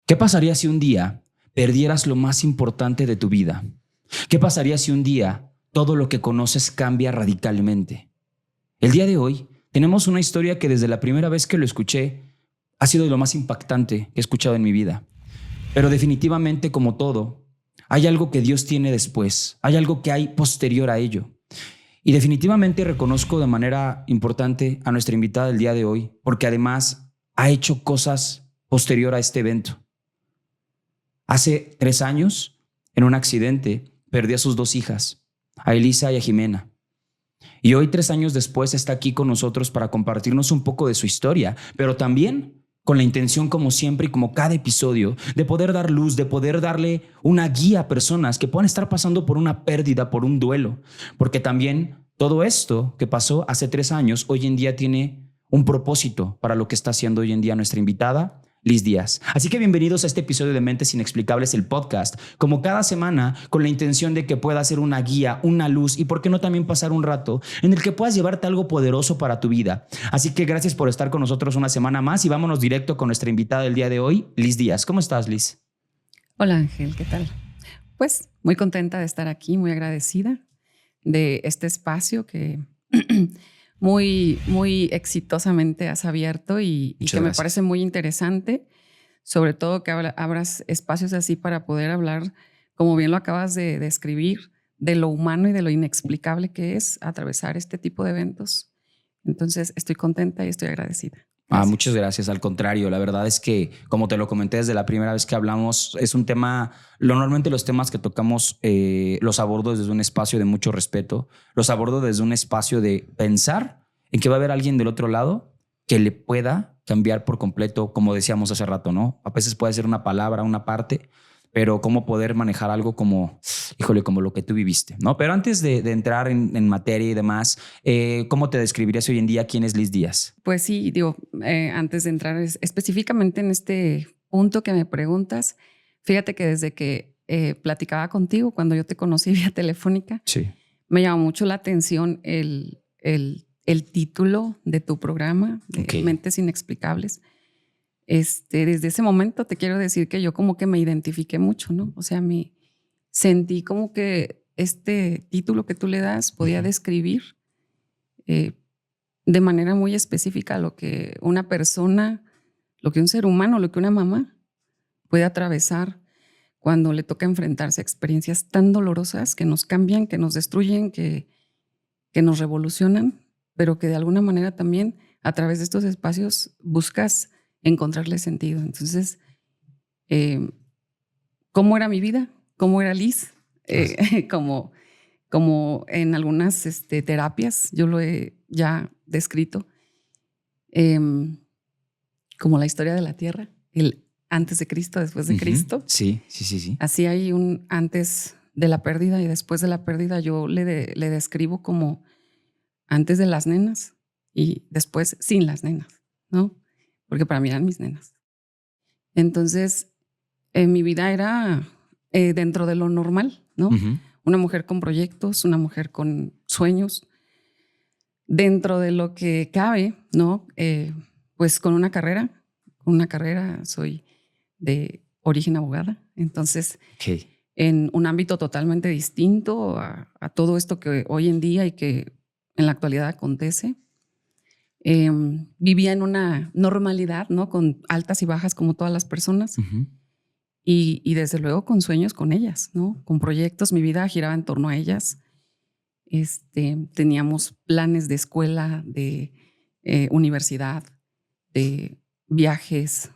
¿Qué pasaría si un día perdieras lo más importante de tu vida? ¿Qué pasaría si un día todo lo que conoces cambia radicalmente? El día de hoy tenemos una historia que desde la primera vez que lo escuché ha sido de lo más impactante que he escuchado en mi vida. Pero definitivamente, como todo, hay algo que Dios tiene después, hay algo que hay posterior a ello. Y definitivamente reconozco de manera importante a nuestra invitada del día de hoy, porque además ha hecho cosas posterior a este evento. Hace 3 años, en un accidente, perdí a sus 2 hijas, a Elisa y a Jimena. Y hoy, 3 años después, está aquí con nosotros para compartirnos un poco de su historia, pero también con la intención, como siempre y como cada episodio, de poder dar luz, de poder darle una guía a personas que puedan estar pasando por una pérdida, por un duelo. Porque también todo esto que pasó hace 3 años, hoy en día tiene un propósito para lo que está haciendo hoy en día nuestra invitada, Liz Díaz. Así que bienvenidos a este episodio de Mentes Inexplicables, el podcast, como cada semana, con la intención de que pueda ser una guía, una luz y por qué no también pasar un rato en el que puedas llevarte algo poderoso para tu vida. Así que gracias por estar con nosotros una semana más y vámonos directo con nuestra invitada del día de hoy, Liz Díaz. ¿Cómo estás, Liz? Hola, Ángel, ¿qué tal? Pues muy contenta de estar aquí, muy agradecida de este espacio que muy exitosamente has abierto y que me parece muy interesante, sobre todo que abras espacios así para poder hablar, como bien lo acabas de describir, de lo humano y de lo inexplicable que es atravesar este tipo de eventos. Entonces estoy contenta y estoy agradecida. Muchas gracias. Al contrario, la verdad es que, como te lo comenté desde la primera vez que hablamos, es un tema, normalmente los temas que tocamos los abordo desde un espacio de mucho respeto, los abordo desde un espacio de pensar en que va a haber alguien del otro lado que le pueda cambiar por completo, como decíamos hace rato, ¿no? A veces puede ser una palabra, una parte, pero cómo poder manejar algo como, híjole, como lo que tú viviste, ¿no? Pero antes de entrar en materia y demás, ¿cómo te describirías hoy en día quién es Liz Díaz? Pues sí, digo, antes de entrar específicamente en este punto que me preguntas, fíjate que desde que platicaba contigo, cuando yo te conocí vía telefónica, Sí. me llamó mucho la atención el título de tu programa, de Okay. Mentes Inexplicables. Desde ese momento te quiero decir que yo como que me identifiqué mucho, ¿no? O sea, me sentí como que este título que tú le das podía describir de manera muy específica lo que una persona, lo que un ser humano, lo que una mamá puede atravesar cuando le toca enfrentarse a experiencias tan dolorosas que nos cambian, que nos destruyen, que nos revolucionan, pero que de alguna manera también a través de estos espacios buscas encontrarle sentido. Entonces, ¿cómo era mi vida? ¿Cómo era Liz? Como en algunas terapias, yo lo he ya descrito, como la historia de la Tierra, el antes de Cristo, después de Cristo. Sí. Así hay un antes de la pérdida y después de la pérdida. Yo le describo como antes de las nenas y después sin las nenas, ¿no? Porque para mí eran mis nenas. Entonces, mi vida era dentro de lo normal, ¿no? Una mujer con proyectos, una mujer con sueños, dentro de lo que cabe, ¿no? Pues con una carrera, soy de origen abogada, entonces en un ámbito totalmente distinto a todo esto que hoy en día y que en la actualidad acontece. Vivía en una normalidad, ¿no? Con altas y bajas como todas las personas. Y desde luego con sueños con ellas, ¿no? Con proyectos, mi vida giraba en torno a ellas. Teníamos planes de escuela, de universidad, de viajes,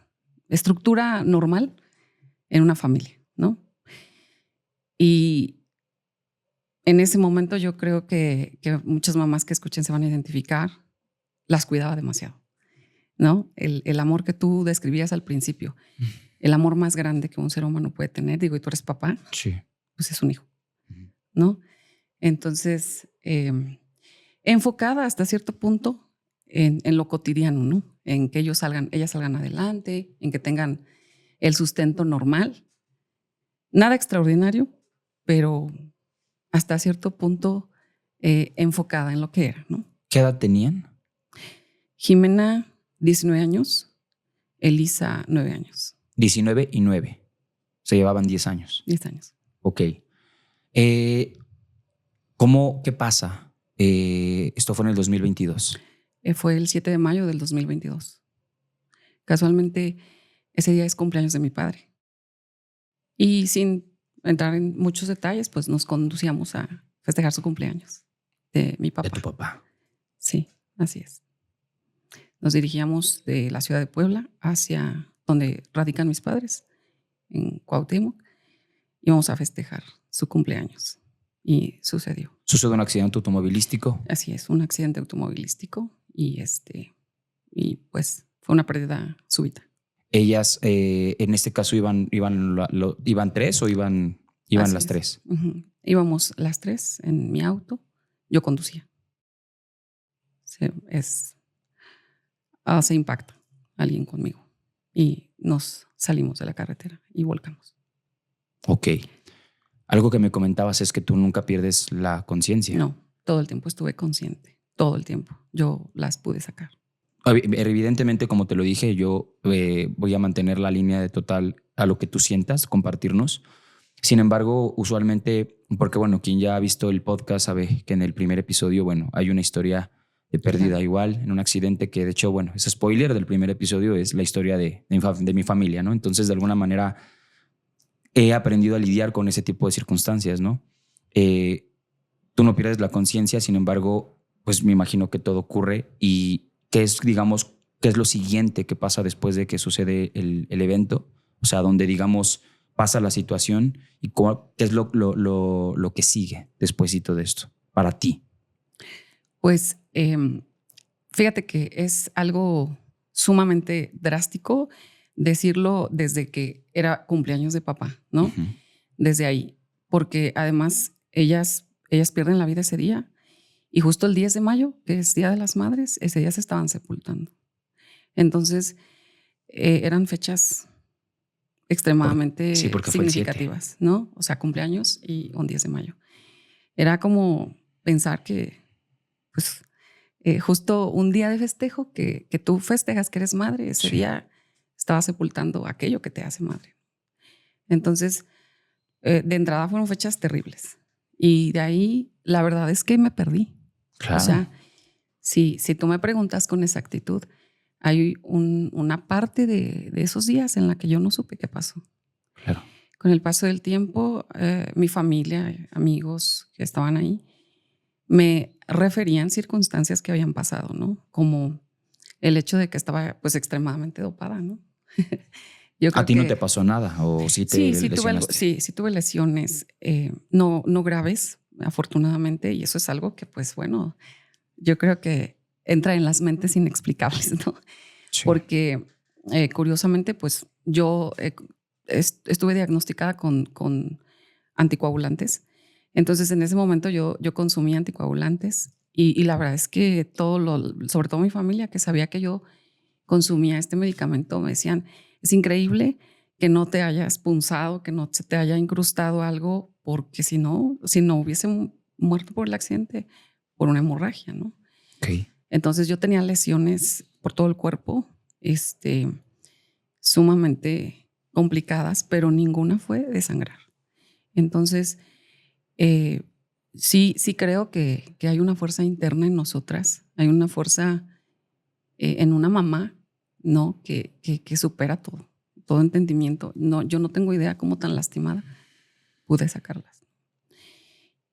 estructura normal en una familia, ¿no? Y en ese momento yo creo que muchas mamás que escuchen se van a identificar, las cuidaba demasiado, ¿no? El amor que tú describías al principio, el amor más grande que un ser humano puede tener, digo, y tú eres papá, Sí. pues es un hijo, ¿no? Entonces, enfocada hasta cierto punto en lo cotidiano, ¿no? En que ellas salgan adelante, en que tengan el sustento normal. Nada extraordinario, pero hasta cierto punto enfocada en lo que era, ¿no? ¿Qué edad tenían? Jimena, 19 años, Elisa, 9 años. 19 y 9. Se llevaban 10 años. 10 años. Ok. ¿Qué pasa? Esto fue en el 2022. Fue el 7 de mayo del 2022. Casualmente, ese día es cumpleaños de mi padre. Y sin entrar en muchos detalles, pues nos conducíamos a festejar su cumpleaños de mi papá. De tu papá. Sí, así es. Nos dirigíamos de la ciudad de Puebla hacia donde radican mis padres, en Cuauhtémoc. Íbamos a festejar su cumpleaños y sucedió. ¿Sucedió un accidente automovilístico? Así es, un accidente automovilístico y pues fue una pérdida súbita. Ellas, en este caso, ¿iban 3 o iban Así las es. 3? Uh-huh. Íbamos las 3 en mi auto. Yo conducía. Se impacta alguien conmigo y nos salimos de la carretera y volcamos. Ok. Algo que me comentabas es que tú nunca pierdes la conciencia. No, todo el tiempo estuve consciente. Todo el tiempo. Yo las pude sacar. Evidentemente, como te lo dije, yo voy a mantener la línea de total a lo que tú sientas, compartirnos. Sin embargo, usualmente, porque bueno, quien ya ha visto el podcast sabe que en el primer episodio, bueno, hay una historia de pérdida igual, en un accidente que de hecho, bueno, ese spoiler del primer episodio es la historia de mi familia, ¿no? Entonces, de alguna manera, he aprendido a lidiar con ese tipo de circunstancias, ¿no? Tú no pierdes la conciencia, sin embargo, pues me imagino que todo ocurre y ¿qué es, digamos, qué es lo siguiente que pasa después de que sucede el evento? O sea, donde, digamos, pasa la situación y qué es lo que sigue despuésito de esto para ti. Pues fíjate que es algo sumamente drástico decirlo desde que era cumpleaños de papá, ¿no? Uh-huh. Desde ahí, porque además ellas pierden la vida ese día y justo el 10 de mayo, que es Día de las Madres, ese día se estaban sepultando. Entonces eran fechas extremadamente significativas, ¿no? O sea, cumpleaños y un 10 de mayo. Era como pensar que, pues, justo un día de festejo que tú festejas que eres madre, ese día estaba sepultando aquello que te hace madre. Entonces, de entrada fueron fechas terribles. Y de ahí, la verdad es que me perdí. Claro. O sea, si tú me preguntas con exactitud, hay una parte de esos días en la que yo no supe qué pasó. Claro. Con el paso del tiempo, mi familia, amigos que estaban ahí, me referían circunstancias que habían pasado, ¿no? Como el hecho de que estaba pues extremadamente dopada, ¿no? Yo creo ¿A ti no te pasó nada o sí te lesionaste? Sí tuve lesiones, no graves, afortunadamente, y eso es algo que pues bueno, yo creo que entra en las mentes inexplicables, ¿no? Sí. Porque curiosamente pues yo estuve diagnosticada con anticoagulantes. Entonces, en ese momento yo consumía anticoagulantes y la verdad es que sobre todo mi familia, que sabía que yo consumía este medicamento, me decían, es increíble que no te hayas punzado, que no se te haya incrustado algo, porque si no hubiese muerto por el accidente, por una hemorragia, ¿no? Okay. Entonces, yo tenía lesiones por todo el cuerpo, sumamente complicadas, pero ninguna fue de sangrar. Entonces, sí creo que hay una fuerza interna en nosotras, hay una fuerza en una mamá, ¿no? Que supera todo entendimiento. No, yo no tengo idea cómo tan lastimada pude sacarlas.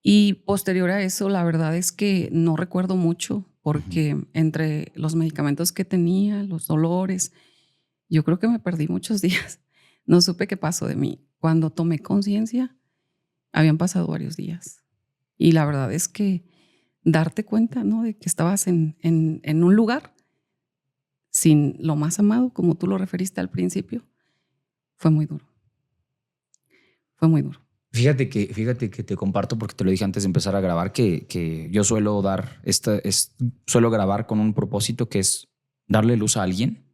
Y posterior a eso, la verdad es que no recuerdo mucho porque entre los medicamentos que tenía, los dolores, yo creo que me perdí muchos días. No supe qué pasó de mí. Cuando tomé conciencia, habían pasado varios días. Y la verdad es que darte cuenta, ¿no? De que estabas en un lugar sin lo más amado, como tú lo referiste al principio, fue muy duro. Fue muy duro. Fíjate que te comparto, porque te lo dije antes de empezar a grabar, que yo suelo suelo grabar con un propósito que es darle luz a alguien.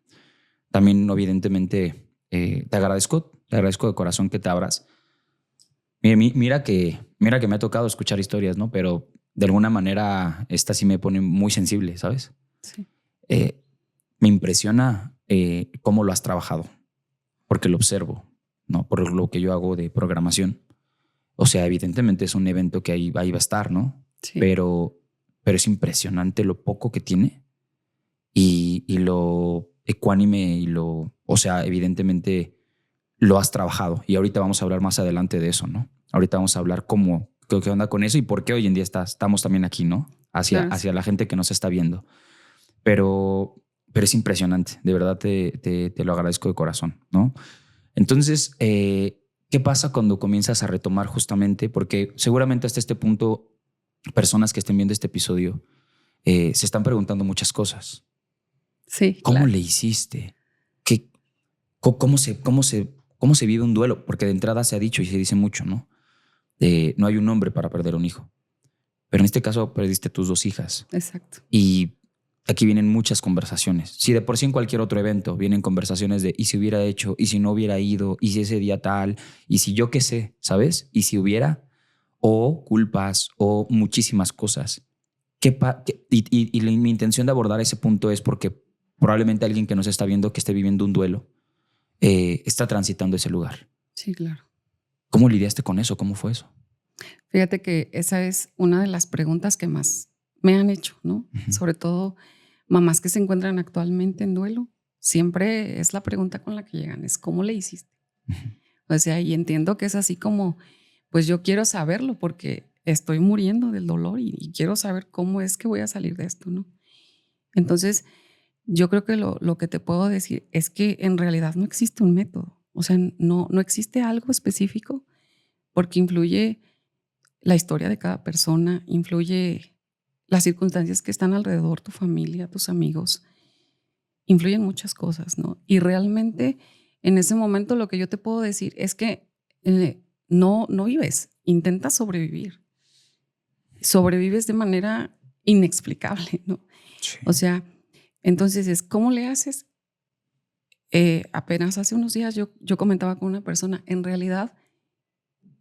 También, evidentemente, te agradezco de corazón que te abras. Mira que me ha tocado escuchar historias, ¿no? Pero de alguna manera esta sí me pone muy sensible, ¿sabes? Sí. Me impresiona cómo lo has trabajado. porque lo observo, ¿no? Por lo que yo hago de programación. O sea, evidentemente es un evento que ahí va a estar, ¿no? Sí. Pero es impresionante lo poco que tiene y lo ecuánime y o sea, evidentemente lo has trabajado. Y ahorita vamos a hablar más adelante de eso, ¿no? Ahorita vamos a hablar qué onda con eso y por qué hoy en día estamos también aquí, ¿no? Claro, Hacia la gente que nos está viendo. Pero es impresionante, de verdad te lo agradezco de corazón, ¿no? Entonces, ¿qué pasa cuando comienzas a retomar justamente? Porque seguramente hasta este punto, personas que estén viendo este episodio se están preguntando muchas cosas. sí, ¿Cómo claro. le hiciste? ¿Qué, cómo se vive un duelo? Porque de entrada se ha dicho y se dice mucho, ¿no? No hay un hombre para perder un hijo. Pero en este caso perdiste tus 2 hijas. Exacto. Y aquí vienen muchas conversaciones. Si de por sí en cualquier otro evento vienen conversaciones de ¿y si hubiera hecho? ¿Y si no hubiera ido? ¿Y si ese día tal? ¿Y si yo qué sé? ¿Sabes? ¿Y si hubiera? O culpas o muchísimas cosas. Mi intención de abordar ese punto es porque probablemente alguien que nos está viendo que esté viviendo un duelo está transitando ese lugar. Sí, claro. ¿Cómo lidiaste con eso? ¿Cómo fue eso? Fíjate que esa es una de las preguntas que más me han hecho, ¿no? Ujú. Sobre todo mamás que se encuentran actualmente en duelo. Siempre es la pregunta con la que llegan, es ¿cómo le hiciste? Ujú. O sea, y entiendo que es así como, pues yo quiero saberlo porque estoy muriendo del dolor y quiero saber cómo es que voy a salir de esto, ¿no? Entonces, yo creo que lo que te puedo decir es que en realidad no existe un método. O sea, no existe algo específico porque influye la historia de cada persona, influye las circunstancias que están alrededor, tu familia, tus amigos, influyen muchas cosas, ¿no? Y realmente en ese momento lo que yo te puedo decir es que no vives, intentas sobrevivir. Sobrevives de manera inexplicable, ¿no? Sí. O sea, entonces ¿cómo le haces? Apenas hace unos días yo comentaba con una persona, en realidad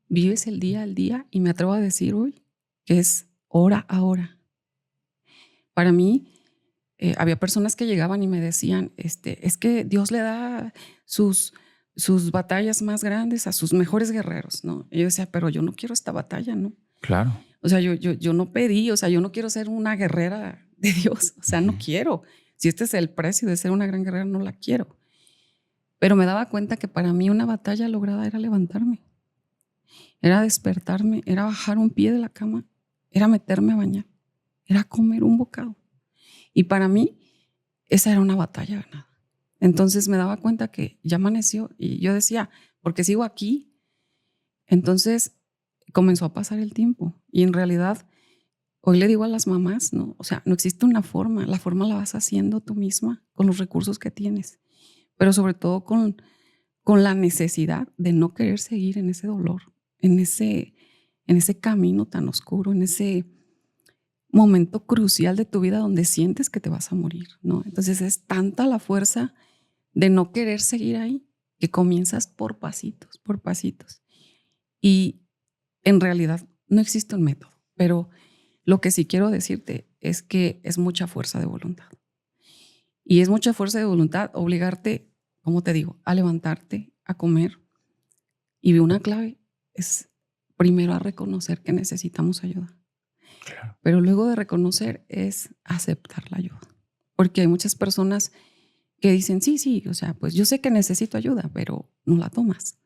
vives el día al día y me atrevo a decir hoy que es hora a hora. Para mí, había personas que llegaban y me decían, es que Dios le da sus batallas más grandes a sus mejores guerreros, ¿no? Y yo decía, pero yo no quiero esta batalla, ¿no? Claro. O sea, yo no pedí, o sea, yo no quiero ser una guerrera de Dios, o sea, no quiero. Si este es el precio de ser una gran guerrera, no la quiero. Pero me daba cuenta que para mí una batalla lograda era levantarme, era despertarme, era bajar un pie de la cama, era meterme a bañar, era comer un bocado. Y para mí, esa era una batalla ganada. Entonces me daba cuenta que ya amaneció y yo decía, ¿por qué sigo aquí? Entonces comenzó a pasar el tiempo y en realidad hoy le digo a las mamás, ¿no? O sea, no existe una forma, la forma la vas haciendo tú misma con los recursos que tienes, pero sobre todo con la necesidad de no querer seguir en ese dolor, en ese camino tan oscuro, en ese momento crucial de tu vida donde sientes que te vas a morir, ¿no? Entonces es tanta la fuerza de no querer seguir ahí que comienzas por pasitos, por pasitos. Y en realidad no existe un método, pero lo que sí quiero decirte es que es mucha fuerza de voluntad. Y es mucha fuerza de voluntad obligarte, como te digo, a levantarte, a comer. Y una clave es primero a reconocer que necesitamos ayuda. Claro. Pero luego de reconocer es aceptar la ayuda. Porque hay muchas personas que dicen, sí, o sea, pues yo sé que necesito ayuda, pero no la tomas.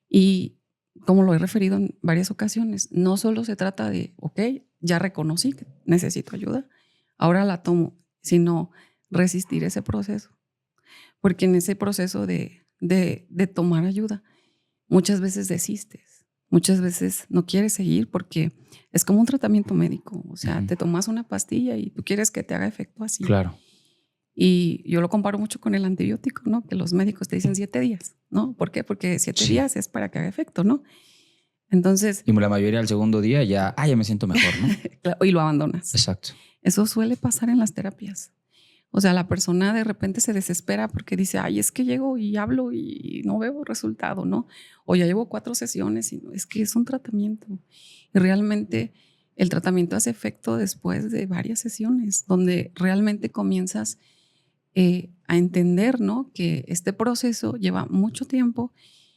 Y como lo he referido en varias ocasiones, no solo se trata de, ok, ya reconocí que necesito ayuda, ahora la tomo, sino resistir ese proceso. Porque en ese proceso de tomar ayuda, muchas veces desistes, muchas veces no quieres seguir porque es como un tratamiento médico. O sea, te tomas una pastilla y tú quieres que te haga efecto así. Claro. Y yo lo comparo mucho con el antibiótico, ¿no? Que los médicos te dicen 7 días, ¿no? ¿Por qué? Porque 7 Sí. días es para que haga efecto, ¿no? Entonces, Y la mayoría al segundo día ya me siento mejor, ¿no? y lo abandonas. Exacto. Eso suele pasar en las terapias. O sea, la persona de repente se desespera porque dice, ay, es que llego y hablo y no veo resultado, ¿no? O ya llevo 4 sesiones y no, es que es un tratamiento. Y realmente el tratamiento hace efecto después de varias sesiones, donde realmente comienzas a entender, ¿no? Que este proceso lleva mucho tiempo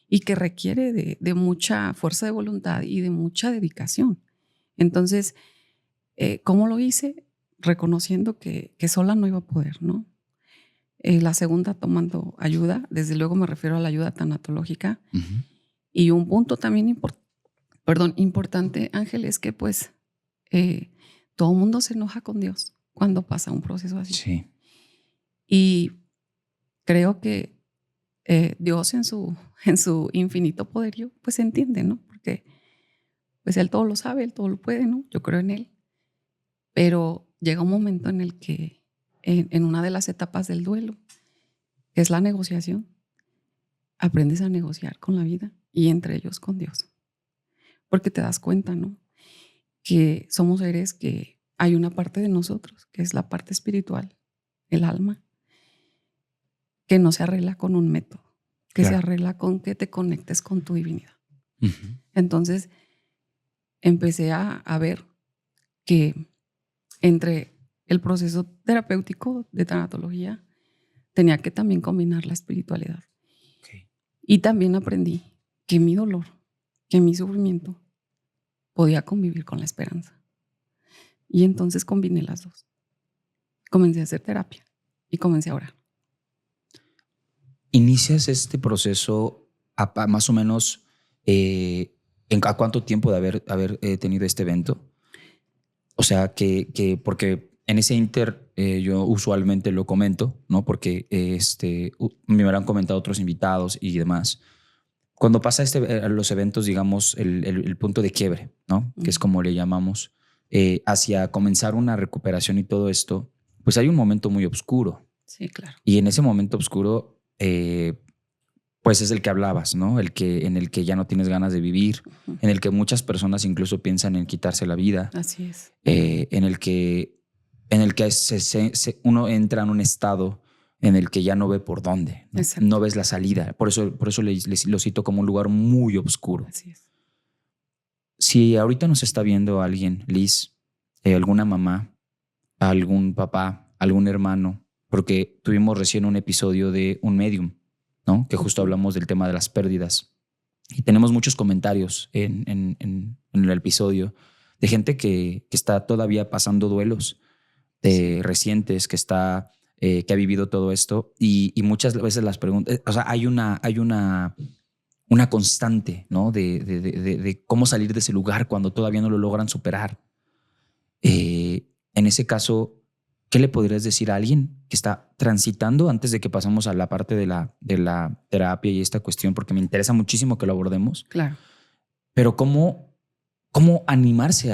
y que requiere de mucha fuerza de voluntad y de mucha dedicación. Entonces, ¿cómo lo hice? Reconociendo que sola no iba a poder, ¿no? La segunda, tomando ayuda. Desde luego me refiero a la ayuda tanatológica. Y un punto también importante, Ángel, es que pues todo el mundo se enoja con Dios cuando pasa un proceso así. Sí. Y creo que Dios en su infinito poderío pues entiende, ¿no? Porque pues Él todo lo sabe, Él todo lo puede, ¿no? Yo creo en Él. Pero llega un momento en el que en una de las etapas del duelo, que es la negociación, aprendes a negociar con la vida y entre ellos con Dios. Porque te das cuenta, ¿no? Que somos seres que hay una parte de nosotros, que es la parte espiritual, el alma, que no se arregla con un método, que Claro. se arregla con que te conectes con tu divinidad. Uh-huh. Entonces empecé a ver que entre el proceso terapéutico de tanatología tenía que también combinar la espiritualidad. Okay. Y también aprendí que mi dolor, que mi sufrimiento podía convivir con la esperanza. Y entonces combiné las dos. Comencé a hacer terapia y comencé a orar. ¿Inicias este proceso más o menos a cuánto tiempo de haber tenido este evento? O sea, porque en ese inter yo usualmente lo comento, ¿no? Porque me lo han comentado otros invitados y demás. Cuando pasa los eventos, digamos, el punto de quiebre, ¿no? Que es como le llamamos, hacia comenzar una recuperación y todo esto, pues hay un momento muy oscuro. Sí, claro. Y en ese momento oscuro, pues es el que hablabas, ¿no? En el que ya no tienes ganas de vivir, en el que muchas personas incluso piensan en quitarse la vida. Así es. En el que uno entra en un estado en el que ya no ve por dónde, ¿no? No ves la salida. Por eso lo cito como un lugar muy oscuro. Así es. Si ahorita nos está viendo alguien, Liz, alguna mamá, algún papá, algún hermano, porque tuvimos recién un episodio de un medium, ¿no? Que justo hablamos del tema de las pérdidas. Y tenemos muchos comentarios en el episodio de gente que está todavía pasando duelos recientes, que ha vivido todo esto. Y muchas veces las preguntas, o sea, hay una constante, ¿no? De cómo salir de ese lugar cuando todavía no lo logran superar. En ese caso, ¿qué le podrías decir a alguien que está transitando antes de que pasemos a la parte de la terapia y esta cuestión? Porque me interesa muchísimo que lo abordemos. Claro. Pero ¿cómo animarse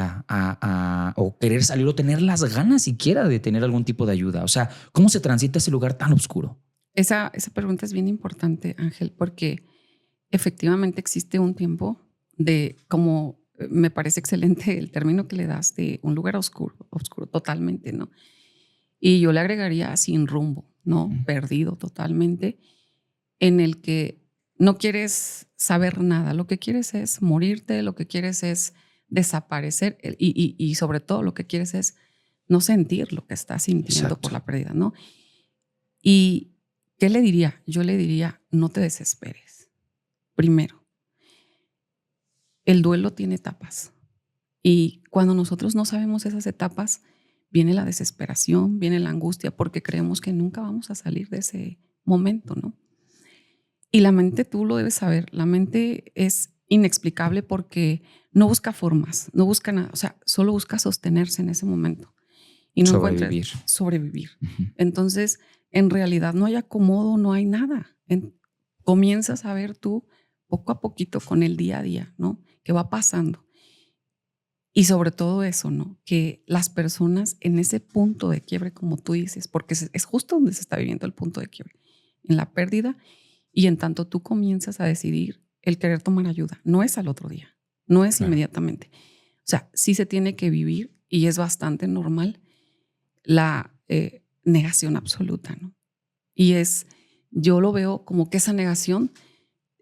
o querer salir o tener las ganas siquiera de tener algún tipo de ayuda? O sea, ¿cómo se transita ese lugar tan oscuro? Esa pregunta es bien importante, Ángel, porque efectivamente existe un tiempo de, como me parece excelente el término que le das, de un lugar oscuro totalmente, ¿no? Y yo le agregaría sin rumbo, ¿no? Perdido totalmente, en el que no quieres saber nada, lo que quieres es morirte, lo que quieres es desaparecer y sobre todo lo que quieres es no sentir lo que estás sintiendo. Exacto. Por la pérdida, ¿no? ¿Y qué le diría? Yo le diría, no te desesperes. Primero, el duelo tiene etapas y cuando nosotros no sabemos esas etapas, viene la desesperación, viene la angustia, porque creemos que nunca vamos a salir de ese momento, ¿no? Y la mente, tú lo debes saber, la mente es inexplicable porque no busca formas, no busca nada, o sea, solo busca sostenerse en ese momento. Y no sobrevivir. Sobrevivir. Entonces, en realidad no hay acomodo, no hay nada. Comienzas a ver tú poco a poquito con el día a día, ¿no? Que va pasando. Y sobre todo eso, ¿no? Que las personas en ese punto de quiebre, como tú dices, porque es justo donde se está viviendo el punto de quiebre, en la pérdida, y en tanto tú comienzas a decidir el querer tomar ayuda, no es al otro día, no es inmediatamente. O sea, sí se tiene que vivir y es bastante normal la negación absoluta, ¿no? Y yo lo veo como que esa negación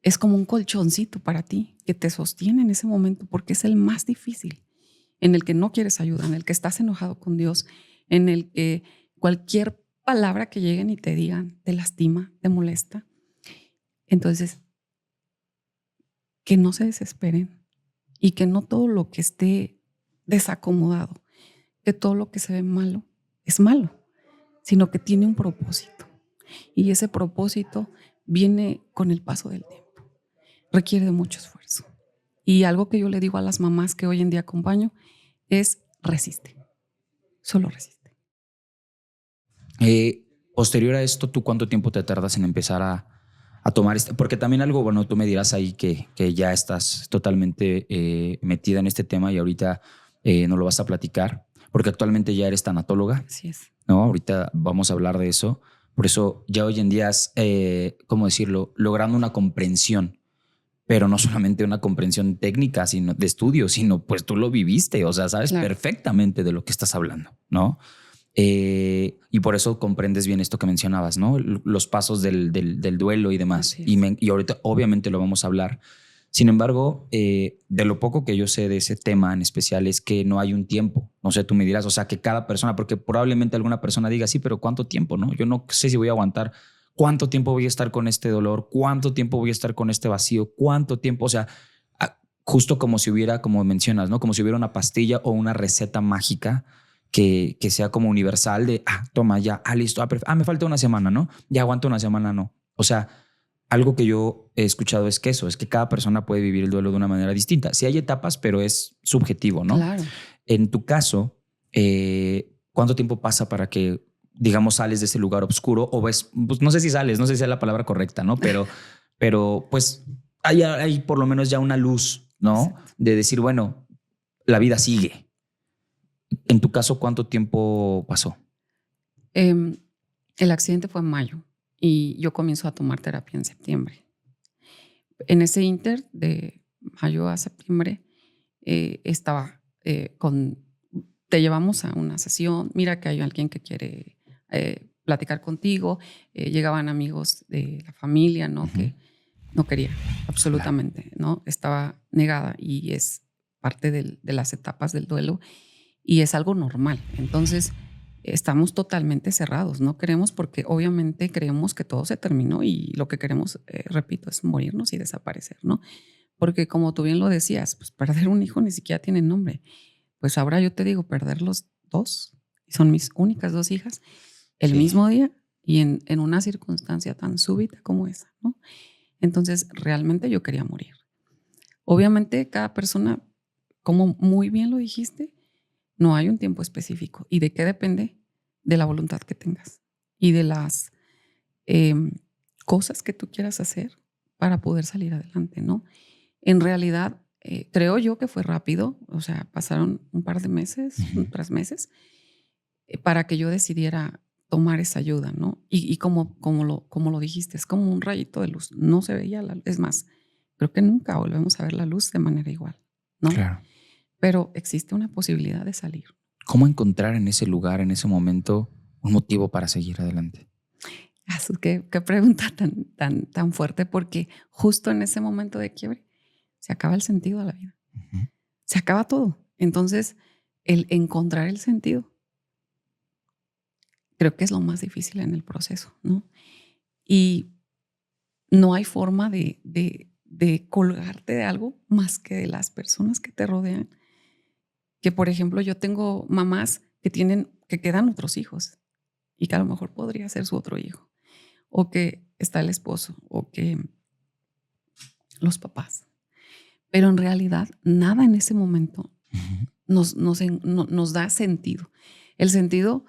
es como un colchoncito para ti que te sostiene en ese momento porque es el más difícil, en el que no quieres ayuda, en el que estás enojado con Dios, en el que cualquier palabra que lleguen y te digan, te lastima, te molesta. Entonces, que no se desesperen y que no todo lo que esté desacomodado, que todo lo que se ve malo es malo, sino que tiene un propósito. Y ese propósito viene con el paso del tiempo. Requiere de mucho esfuerzo. Y algo que yo le digo a las mamás que hoy en día acompaño es resiste. Solo resiste. Posterior a esto, ¿tú cuánto tiempo te tardas en empezar a tomar este? Porque también algo, bueno, tú me dirás ahí que ya estás totalmente metida en este tema y ahorita no lo vas a platicar, porque actualmente ya eres tanatóloga. Así es. ¿No? Ahorita vamos a hablar de eso. Por eso ya hoy en día es, ¿cómo decirlo? Logrando una comprensión, pero no solamente una comprensión técnica, sino de estudio, sino pues tú lo viviste, o sea, sabes perfectamente de lo que estás hablando, ¿no? Y por eso comprendes bien esto que mencionabas, ¿no? Los pasos del duelo y demás. Y ahorita obviamente lo vamos a hablar. Sin embargo, de lo poco que yo sé de ese tema en especial es que no hay un tiempo. No sé, tú me dirás, o sea, que cada persona, porque probablemente alguna persona diga, sí, pero ¿cuánto tiempo? ¿No? Yo no sé si voy a aguantar. ¿Cuánto tiempo voy a estar con este dolor? ¿Cuánto tiempo voy a estar con este vacío? ¿Cuánto tiempo? O sea, justo como si hubiera, como mencionas, ¿no? Como si hubiera una pastilla o una receta mágica que sea como universal de, toma ya, listo, me falta una semana, ¿no? Ya aguanto una semana, no. O sea, algo que yo he escuchado es que eso, es que cada persona puede vivir el duelo de una manera distinta. Sí hay etapas, pero es subjetivo, ¿no? Claro. En tu caso, ¿cuánto tiempo pasa para que, digamos, sales de ese lugar oscuro o ves, pues no sé si sales, no sé si es la palabra correcta, ¿no? Pero pues hay por lo menos ya una luz, ¿no? Exacto. De decir, bueno, la vida sigue. En tu caso, ¿cuánto tiempo pasó? El accidente fue en mayo y yo comienzo a tomar terapia en septiembre. En ese inter de mayo a septiembre estaba te llevamos a una sesión, mira que hay alguien que quiere platicar contigo, llegaban amigos de la familia, ¿no? Que no quería absolutamente, ¿no? Estaba negada y es parte de las etapas del duelo y es algo normal. Entonces, estamos totalmente cerrados, no queremos porque obviamente creemos que todo se terminó y lo que queremos, repito, es morirnos y desaparecer, ¿no? Porque como tú bien lo decías, pues perder un hijo ni siquiera tiene nombre. Pues ahora yo te digo, perder los dos, son mis únicas dos hijas, el mismo día y en una circunstancia tan súbita como esa, ¿no? Entonces, realmente yo quería morir. Obviamente, cada persona, como muy bien lo dijiste, no hay un tiempo específico. ¿Y de qué depende? De la voluntad que tengas y de las cosas que tú quieras hacer para poder salir adelante, ¿no? En realidad, creo yo que fue rápido, o sea, pasaron un par de meses, 3 meses, para que yo decidiera tomar esa ayuda, ¿no? Y como lo dijiste, es como un rayito de luz, no se veía la luz, es más, creo que nunca volvemos a ver la luz de manera igual, ¿no? Claro. Pero existe una posibilidad de salir. ¿Cómo encontrar en ese lugar, en ese momento, un motivo para seguir adelante? Qué pregunta tan fuerte, porque justo en ese momento de quiebre se acaba el sentido de la vida. Se acaba todo. Entonces, el encontrar el sentido creo que es lo más difícil en el proceso, ¿no? Y no hay forma de colgarte de algo más que de las personas que te rodean. Que, por ejemplo, yo tengo mamás que quedan otros hijos y que a lo mejor podría ser su otro hijo, o que está el esposo, o que los papás. Pero en realidad nada en ese momento nos da sentido. El sentido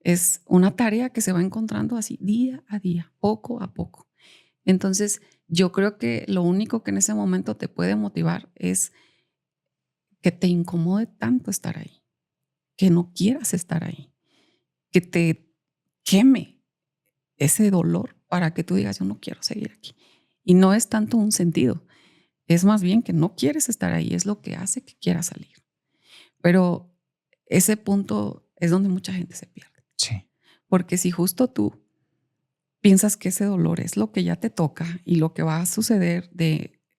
es una tarea que se va encontrando así día a día, poco a poco. Entonces, yo creo que lo único que en ese momento te puede motivar es que te incomode tanto estar ahí, que no quieras estar ahí, que te queme ese dolor para que tú digas, yo no quiero seguir aquí. Y no es tanto un sentido, es más bien que no quieres estar ahí, es lo que hace que quieras salir. Pero ese punto es donde mucha gente se pierde. Sí. Porque si justo tú piensas que ese dolor es lo que ya te toca y lo que va a suceder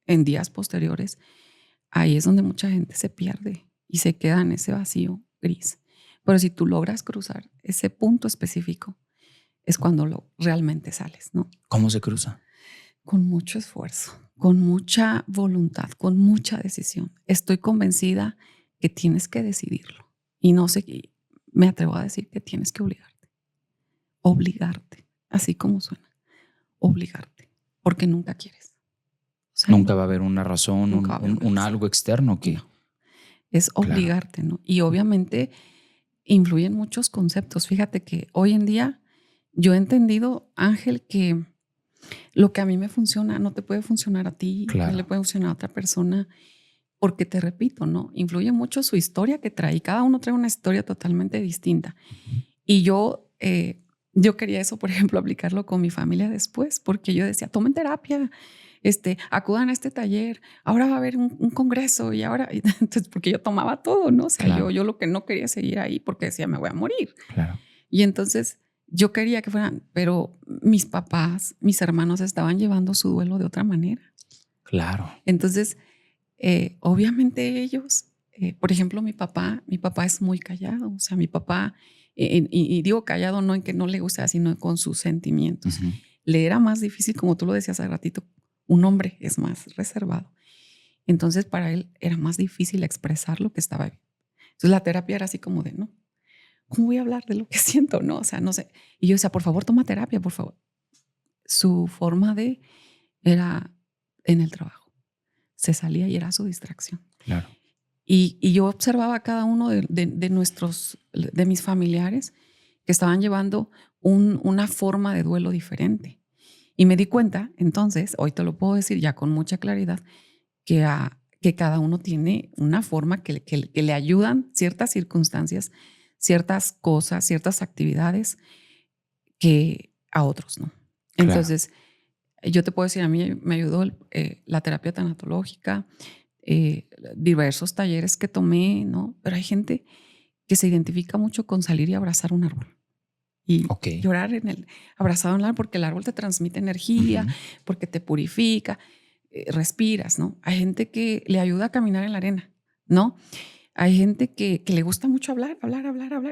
en días posteriores, ahí es donde mucha gente se pierde y se queda en ese vacío gris. Pero si tú logras cruzar ese punto específico, es cuando realmente sales, ¿no? ¿Cómo se cruza? Con mucho esfuerzo, con mucha voluntad, con mucha decisión. Estoy convencida que tienes que decidirlo. Y no sé, me atrevo a decir que tienes que obligarte, así como suena, obligarte, porque nunca quieres. O sea, Nunca va a haber una razón, nunca va a haber una razón. algo externo que... No, es obligarte, ¿no? Y obviamente influyen muchos conceptos. Fíjate que hoy en día yo he entendido, Ángel, que lo que a mí me funciona no te puede funcionar a ti, no le puede funcionar a otra persona, porque te repito, ¿no? Influye mucho su historia que trae. Cada uno trae una historia totalmente distinta. Y yo quería eso, por ejemplo, aplicarlo con mi familia después, porque yo decía, tomen terapia, acudan a este taller, ahora va a haber un congreso y ahora, entonces, porque yo tomaba todo, ¿no? O sea, yo lo que no quería seguir ahí porque decía, me voy a morir. Claro. Y entonces yo quería que fueran, pero mis papás, mis hermanos estaban llevando su duelo de otra manera. Claro. Entonces, obviamente ellos, por ejemplo, mi papá es muy callado, o sea, mi papá, y digo callado no en que no le gusta, sino con sus sentimientos. Uh-huh. Le era más difícil, como tú lo decías hace ratito, un hombre es más reservado. Entonces, para él era más difícil expresar lo que estaba bien. Entonces, la terapia era así como de, no, ¿cómo voy a hablar de lo que siento? No, o sea, no sé. Y yo decía, por favor, toma terapia, por favor. Su forma era en el trabajo. Se salía y era su distracción. Claro. Y yo observaba a cada uno de mis familiares que estaban llevando una forma de duelo diferente. Y me di cuenta, entonces, hoy te lo puedo decir ya con mucha claridad, que cada uno tiene una forma que le ayudan ciertas circunstancias, ciertas cosas, ciertas actividades que a otros no. Claro. Entonces, yo te puedo decir, a mí me ayudó la terapia tanatológica, diversos talleres que tomé, ¿no? Pero hay gente que se identifica mucho con salir y abrazar un árbol. Y llorar abrazado en el árbol, porque el árbol te transmite energía, uh-huh, porque te purifica, respiras, ¿no? Hay gente que le ayuda a caminar en la arena, ¿no? Hay gente que le gusta mucho hablar,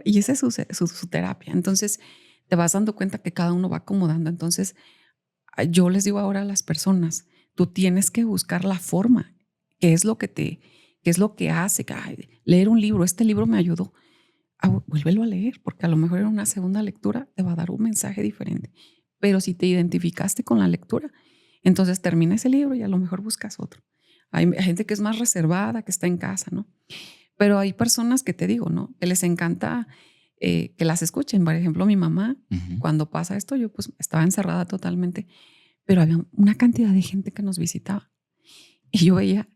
y esa es su terapia. Entonces, te vas dando cuenta que cada uno va acomodando. Entonces, yo les digo ahora a las personas, tú tienes que buscar la forma, qué es lo que hace. Ay, leer un libro, este libro me ayudó. Vuélvelo a leer, porque a lo mejor en una segunda lectura te va a dar un mensaje diferente. Pero si te identificaste con la lectura, entonces termina ese libro y a lo mejor buscas otro. Hay gente que es más reservada, que está en casa, ¿no? Pero hay personas que te digo, ¿no? Que les encanta que las escuchen. Por ejemplo, mi mamá, uh-huh, cuando pasa esto, yo pues estaba encerrada totalmente, pero había una cantidad de gente que nos visitaba. Y yo veía,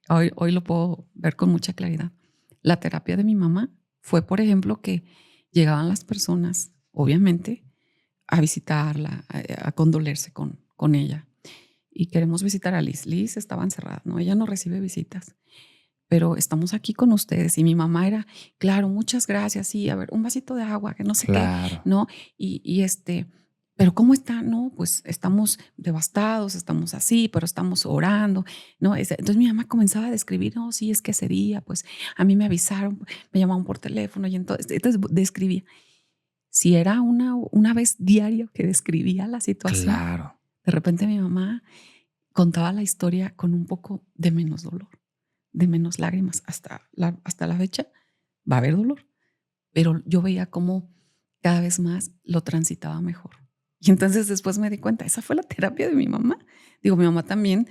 hoy lo puedo ver con mucha claridad, la terapia de mi mamá fue, por ejemplo, que llegaban las personas, obviamente, a visitarla, a condolerse con ella. Y queremos visitar a Liz. Liz estaba encerrada, ¿no? Ella no recibe visitas, pero estamos aquí con ustedes. Y mi mamá era, claro, muchas gracias, sí, a ver, un vasito de agua, que no sé qué, ¿no? Pero ¿cómo está? No, pues estamos devastados, estamos así, pero estamos orando, ¿no? Entonces mi mamá comenzaba a describir, no, sí, es que ese día, pues a mí me avisaron, me llamaban por teléfono y entonces describía. Si era una vez diario que describía la situación, claro, de repente mi mamá contaba la historia con un poco de menos dolor, de menos lágrimas. Hasta la fecha va a haber dolor, pero yo veía cómo cada vez más lo transitaba mejor. Y entonces después me di cuenta, esa fue la terapia de mi mamá. Digo, mi mamá también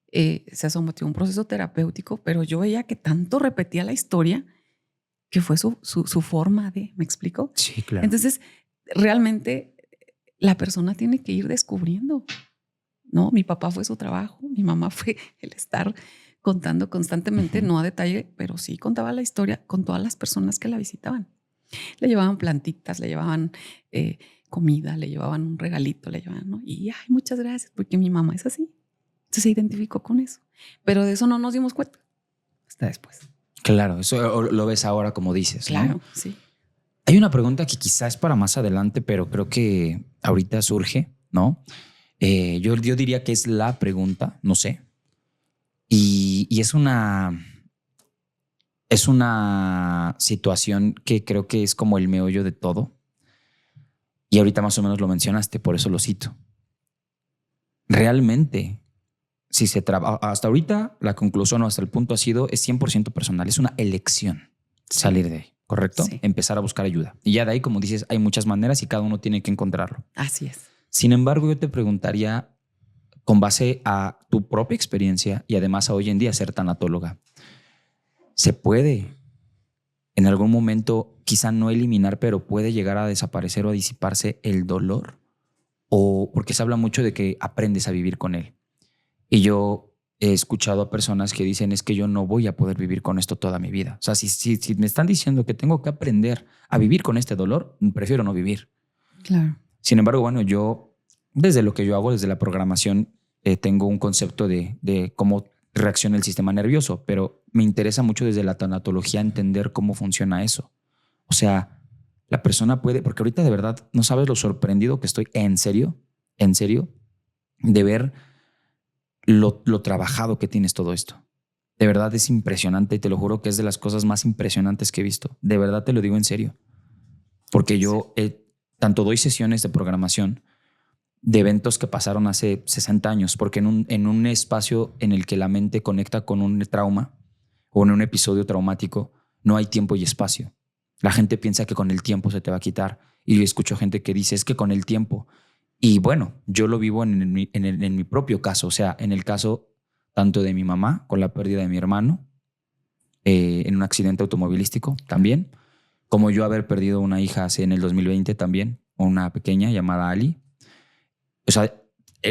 se sometió a un proceso terapéutico, pero yo veía que tanto repetía la historia que fue su forma de, ¿me explico? Sí, claro. Entonces, realmente la persona tiene que ir descubriendo, ¿no? Mi papá fue su trabajo, mi mamá fue el estar contando constantemente, uh-huh, no a detalle, pero sí contaba la historia con todas las personas que la visitaban. Le llevaban plantitas, le llevaban comida, le llevaban un regalito, le llevaban, ¿no? Y ay, muchas gracias, porque mi mamá es así. Entonces se identificó con eso. Pero de eso no nos dimos cuenta hasta después. Claro, eso lo ves ahora como dices, claro, ¿no? Sí. Hay una pregunta que quizás es para más adelante, pero creo que ahorita surge, ¿no? Yo diría que es la pregunta, no sé. Y es una situación que creo que es como el meollo de todo. Y ahorita más o menos lo mencionaste, por eso lo cito. Realmente, si se trabaja, hasta ahorita la conclusión o hasta el punto ha sido, es 100% personal, es una elección salir de ahí, ¿correcto? Sí. Empezar a buscar ayuda. Y ya de ahí, como dices, hay muchas maneras y cada uno tiene que encontrarlo. Así es. Sin embargo, yo te preguntaría, con base a tu propia experiencia y además a hoy en día ser tanatóloga, ¿se puede en algún momento, quizá no eliminar, pero puede llegar a desaparecer o a disiparse el dolor? O porque se habla mucho de que aprendes a vivir con él. Y yo he escuchado a personas que dicen, es que yo no voy a poder vivir con esto toda mi vida. O sea, si me están diciendo que tengo que aprender a vivir con este dolor, prefiero no vivir. Claro. Sin embargo, bueno, yo, desde lo que yo hago, desde la programación, tengo un concepto de cómo reacciona el sistema nervioso, pero me interesa mucho desde la tanatología entender cómo funciona eso. O sea, la persona puede, porque ahorita de verdad no sabes lo sorprendido que estoy, en serio, de ver lo trabajado que tienes todo esto. De verdad es impresionante y te lo juro que es de las cosas más impresionantes que he visto. De verdad te lo digo en serio. Porque yo tanto doy sesiones de programación de eventos que pasaron hace 60 años, porque en un espacio en el que la mente conecta con un trauma o en un episodio traumático, no hay tiempo y espacio. La gente piensa que con el tiempo se te va a quitar. Y escucho gente que dice, es que con el tiempo. Y bueno, yo lo vivo en mi propio caso. O sea, en el caso tanto de mi mamá con la pérdida de mi hermano, en un accidente automovilístico también, como yo haber perdido una hija en el 2020 también, una pequeña llamada Ali. O sea,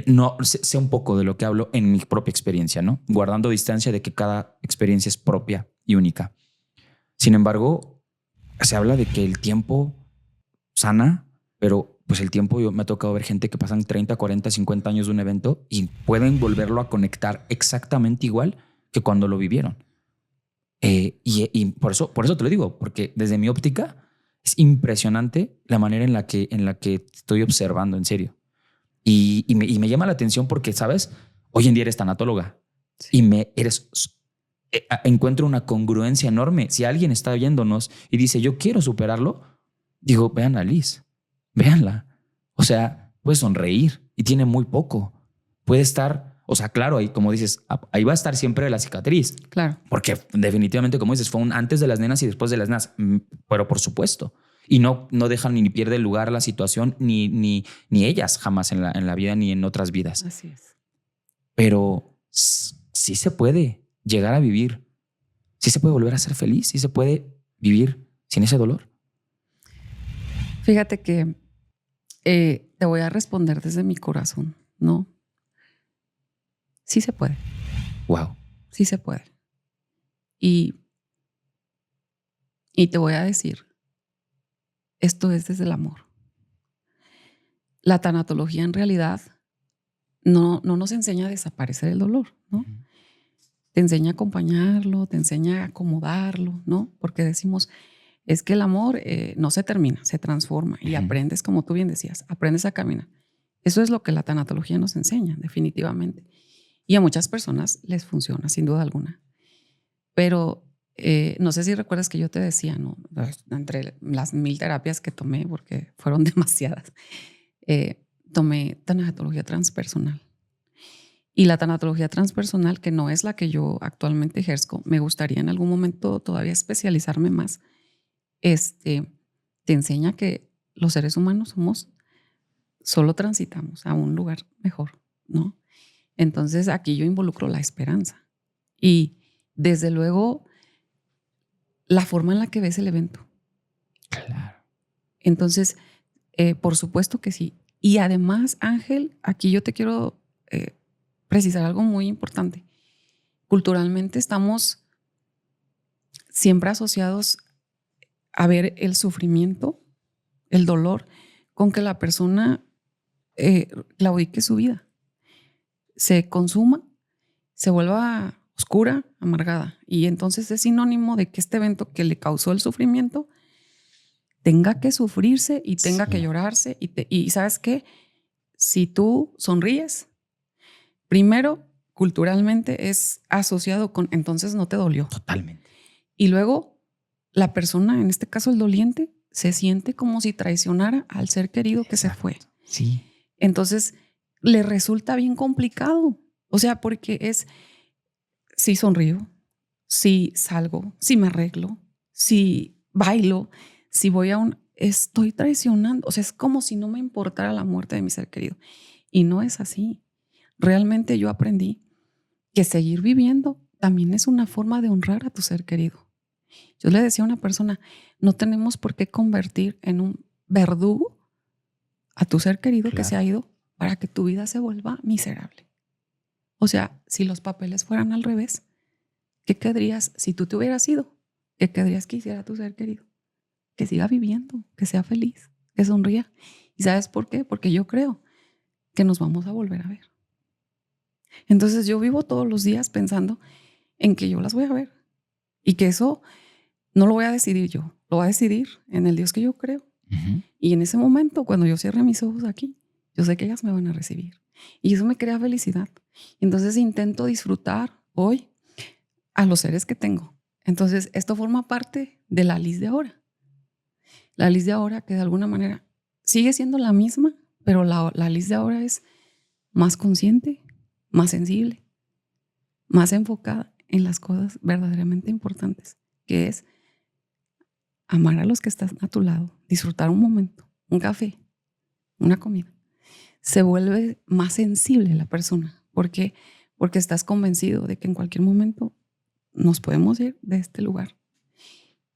no sé un poco de lo que hablo en mi propia experiencia, ¿no? Guardando distancia de que cada experiencia es propia y única. Sin embargo, se habla de que el tiempo sana, pero pues el tiempo, yo me ha tocado ver gente que pasan 30, 40, 50 años de un evento y pueden volverlo a conectar exactamente igual que cuando lo vivieron. Y por eso te lo digo, porque desde mi óptica es impresionante la manera en la que estoy observando, en serio. Y me llama la atención porque, ¿sabes? Hoy en día eres tanatóloga y encuentro una congruencia enorme. Si alguien está viéndonos y dice, yo quiero superarlo, digo, vean a Liz, véanla. O sea, puede sonreír y tiene muy poco. Puede estar, o sea, claro, ahí, como dices, ahí va a estar siempre la cicatriz. Claro. Porque definitivamente, como dices, fue un antes de las nenas y después de las nenas. Pero por supuesto. Y no dejan ni pierde el lugar la situación, ni ellas jamás en la vida ni en otras vidas. Así es. Pero sí se puede llegar a vivir. Sí se puede volver a ser feliz. Sí se puede vivir sin ese dolor. Fíjate que te voy a responder desde mi corazón, ¿no? Sí se puede. Wow. Sí se puede. Y te voy a decir, esto es desde el amor. La tanatología en realidad no nos enseña a desaparecer el dolor, ¿no? Uh-huh. Te enseña a acompañarlo, te enseña a acomodarlo, ¿no? Porque decimos, es que el amor no se termina, se transforma y aprendes, como tú bien decías, aprendes a caminar. Eso es lo que la tanatología nos enseña, definitivamente. Y a muchas personas les funciona, sin duda alguna. Pero no sé si recuerdas que yo te decía, ¿no? Entre las 1000 terapias que tomé, porque fueron demasiadas, tomé tanatología transpersonal. Y la tanatología transpersonal, que no es la que yo actualmente ejerzo, me gustaría en algún momento todavía especializarme más. Te enseña que los seres humanos solo transitamos a un lugar mejor, ¿no? Entonces aquí yo involucro la esperanza y desde luego la forma en la que ves el evento. Claro. Entonces, por supuesto que sí. Y además, Ángel, aquí yo te quiero precisar algo muy importante. Culturalmente estamos siempre asociados a ver el sufrimiento, el dolor, con que la persona claudique su vida, se consuma, se vuelva oscura, amargada. Y entonces es sinónimo de que este evento que le causó el sufrimiento tenga que sufrirse y tenga que llorarse. Y ¿sabes qué? Si tú sonríes, primero, culturalmente es asociado con entonces no te dolió. Totalmente. Y luego la persona, en este caso el doliente, se siente como si traicionara al ser querido que se fue. Sí. Entonces, le resulta bien complicado. O sea, porque es, si sonrío, si salgo, si me arreglo, si bailo, si voy a estoy traicionando. O sea, es como si no me importara la muerte de mi ser querido. Y no es así. Realmente yo aprendí que seguir viviendo también es una forma de honrar a tu ser querido. Yo le decía a una persona, no tenemos por qué convertir en un verdugo a tu ser querido que se ha ido para que tu vida se vuelva miserable. O sea, si los papeles fueran al revés, ¿qué querrías si tú te hubieras ido? ¿Qué querrías que hiciera tu ser querido? Que siga viviendo, que sea feliz, que sonría. ¿Y sabes por qué? Porque yo creo que nos vamos a volver a ver. Entonces yo vivo todos los días pensando en que yo las voy a ver y que eso no lo voy a decidir yo, lo va a decidir en el Dios que yo creo. Uh-huh. Y en ese momento, cuando yo cierre mis ojos aquí, yo sé que ellas me van a recibir. Y eso me crea felicidad. Entonces intento disfrutar hoy a los seres que tengo. Entonces esto forma parte de la Liz de ahora. La Liz de ahora que de alguna manera sigue siendo la misma, pero la Liz de ahora es más consciente, más sensible, más enfocada en las cosas verdaderamente importantes, que es amar a los que están a tu lado, disfrutar un momento, un café, una comida. Se vuelve más sensible la persona. ¿Por qué? Porque estás convencido de que en cualquier momento nos podemos ir de este lugar.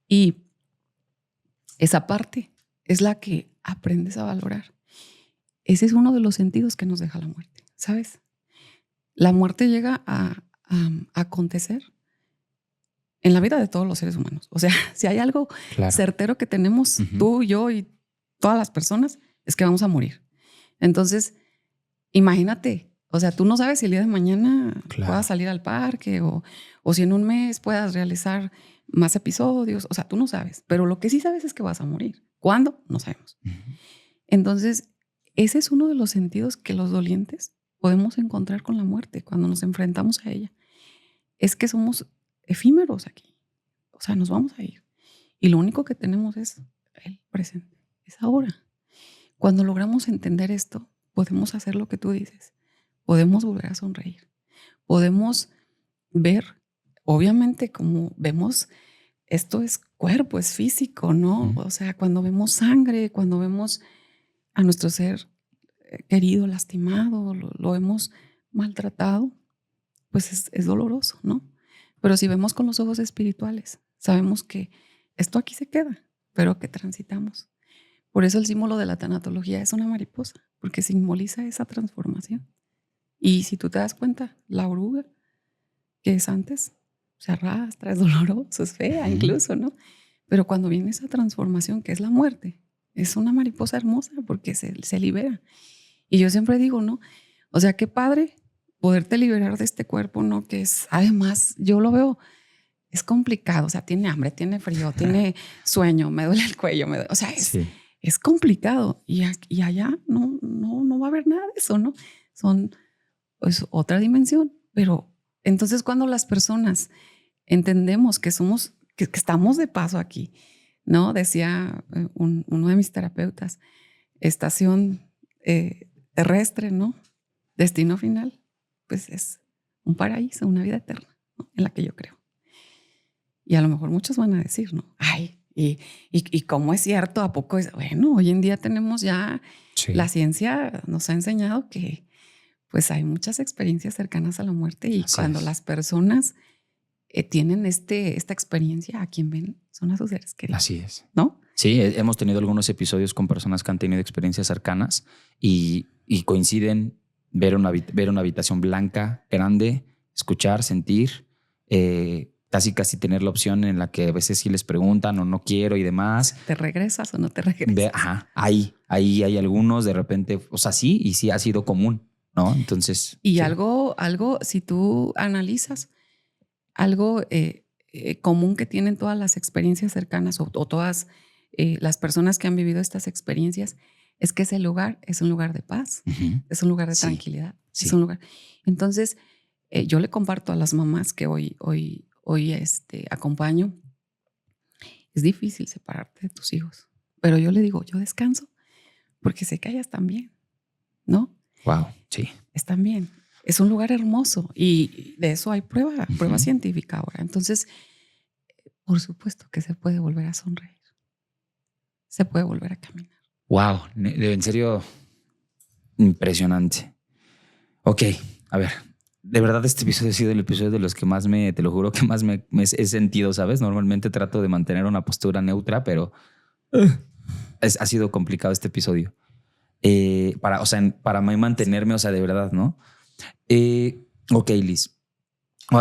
Y esa parte es la que aprendes a valorar. Ese es uno de los sentidos que nos deja la muerte, ¿sabes? La muerte llega a acontecer en la vida de todos los seres humanos. O sea, si hay algo certero que tenemos tú, yo y todas las personas, es que vamos a morir. Entonces, imagínate, o sea, tú no sabes si el día de mañana puedas salir al parque o si en un mes puedas realizar más episodios. O sea, tú no sabes, pero lo que sí sabes es que vas a morir. ¿Cuándo? No sabemos. Entonces, ese es uno de los sentidos que los dolientes podemos encontrar con la muerte cuando nos enfrentamos a ella. Es que somos efímeros aquí. O sea, nos vamos a ir. Y lo único que tenemos es el presente, es ahora. Cuando logramos entender esto, podemos hacer lo que tú dices. Podemos volver a sonreír. Podemos ver, obviamente, como vemos, esto es cuerpo, es físico, ¿no? O sea, cuando vemos sangre, cuando vemos a nuestro ser querido lastimado, lo hemos maltratado, pues es doloroso, ¿no? Pero si vemos con los ojos espirituales, sabemos que esto aquí se queda, pero que transitamos. Por eso el símbolo de la tanatología es una mariposa, porque simboliza esa transformación. Y si tú te das cuenta, la oruga, que es antes, se arrastra, es doloroso, es fea incluso, ¿no? Pero cuando viene esa transformación, que es la muerte, es una mariposa hermosa porque se libera. Y yo siempre digo, ¿no? O sea, qué padre poderte liberar de este cuerpo, ¿no? Que es, además, yo lo veo, es complicado. O sea, tiene hambre, tiene frío, tiene sueño, me duele el cuello, o sea, es complicado. Y allá no va a haber nada de eso, ¿no? Son pues otra dimensión. Pero entonces cuando las personas entendemos que somos, que estamos de paso aquí, ¿no? Decía uno de mis terapeutas, estación terrestre, ¿no? Destino final, pues es un paraíso, una vida eterna, ¿no? En la que yo creo. Y a lo mejor muchos van a decir, ¿no? Ay, y cómo es cierto, ¿a poco es? Bueno, hoy en día tenemos ya, la ciencia nos ha enseñado que pues hay muchas experiencias cercanas a la muerte y así cuando las personas tienen esta experiencia, a quien ven son a sus seres queridos. Así es. ¿No? Sí, hemos tenido algunos episodios con personas que han tenido experiencias cercanas y coinciden ver una habitación blanca, grande, escuchar, sentir, casi tener la opción en la que a veces sí les preguntan o no quiero y demás. ¿Te regresas o no te regresas? Ahí hay algunos de repente, o sea, sí, y sí ha sido común, ¿no? Entonces. Y sí. algo, si tú analizas, algo común que tienen todas las experiencias cercanas o todas las personas que han vivido estas experiencias es que ese lugar es un lugar de paz, es un lugar de tranquilidad, es un lugar. Entonces, yo le comparto a las mamás que hoy acompaño, es difícil separarte de tus hijos, Pero yo le digo, yo descanso porque sé que ellas también, ¿no? Wow, sí. Están bien. Es un lugar hermoso y de eso hay prueba científica ahora. Entonces, por supuesto que se puede volver a sonreír. Se puede volver a caminar. Wow, en serio, impresionante. Ok, a ver. De verdad, este episodio ha sido el episodio de los que más te lo juro, que más me he sentido, ¿sabes? Normalmente trato de mantener una postura neutra, pero ha sido complicado este episodio. Para mí mantenerme, o sea, de verdad, ¿no? Ok, Liz.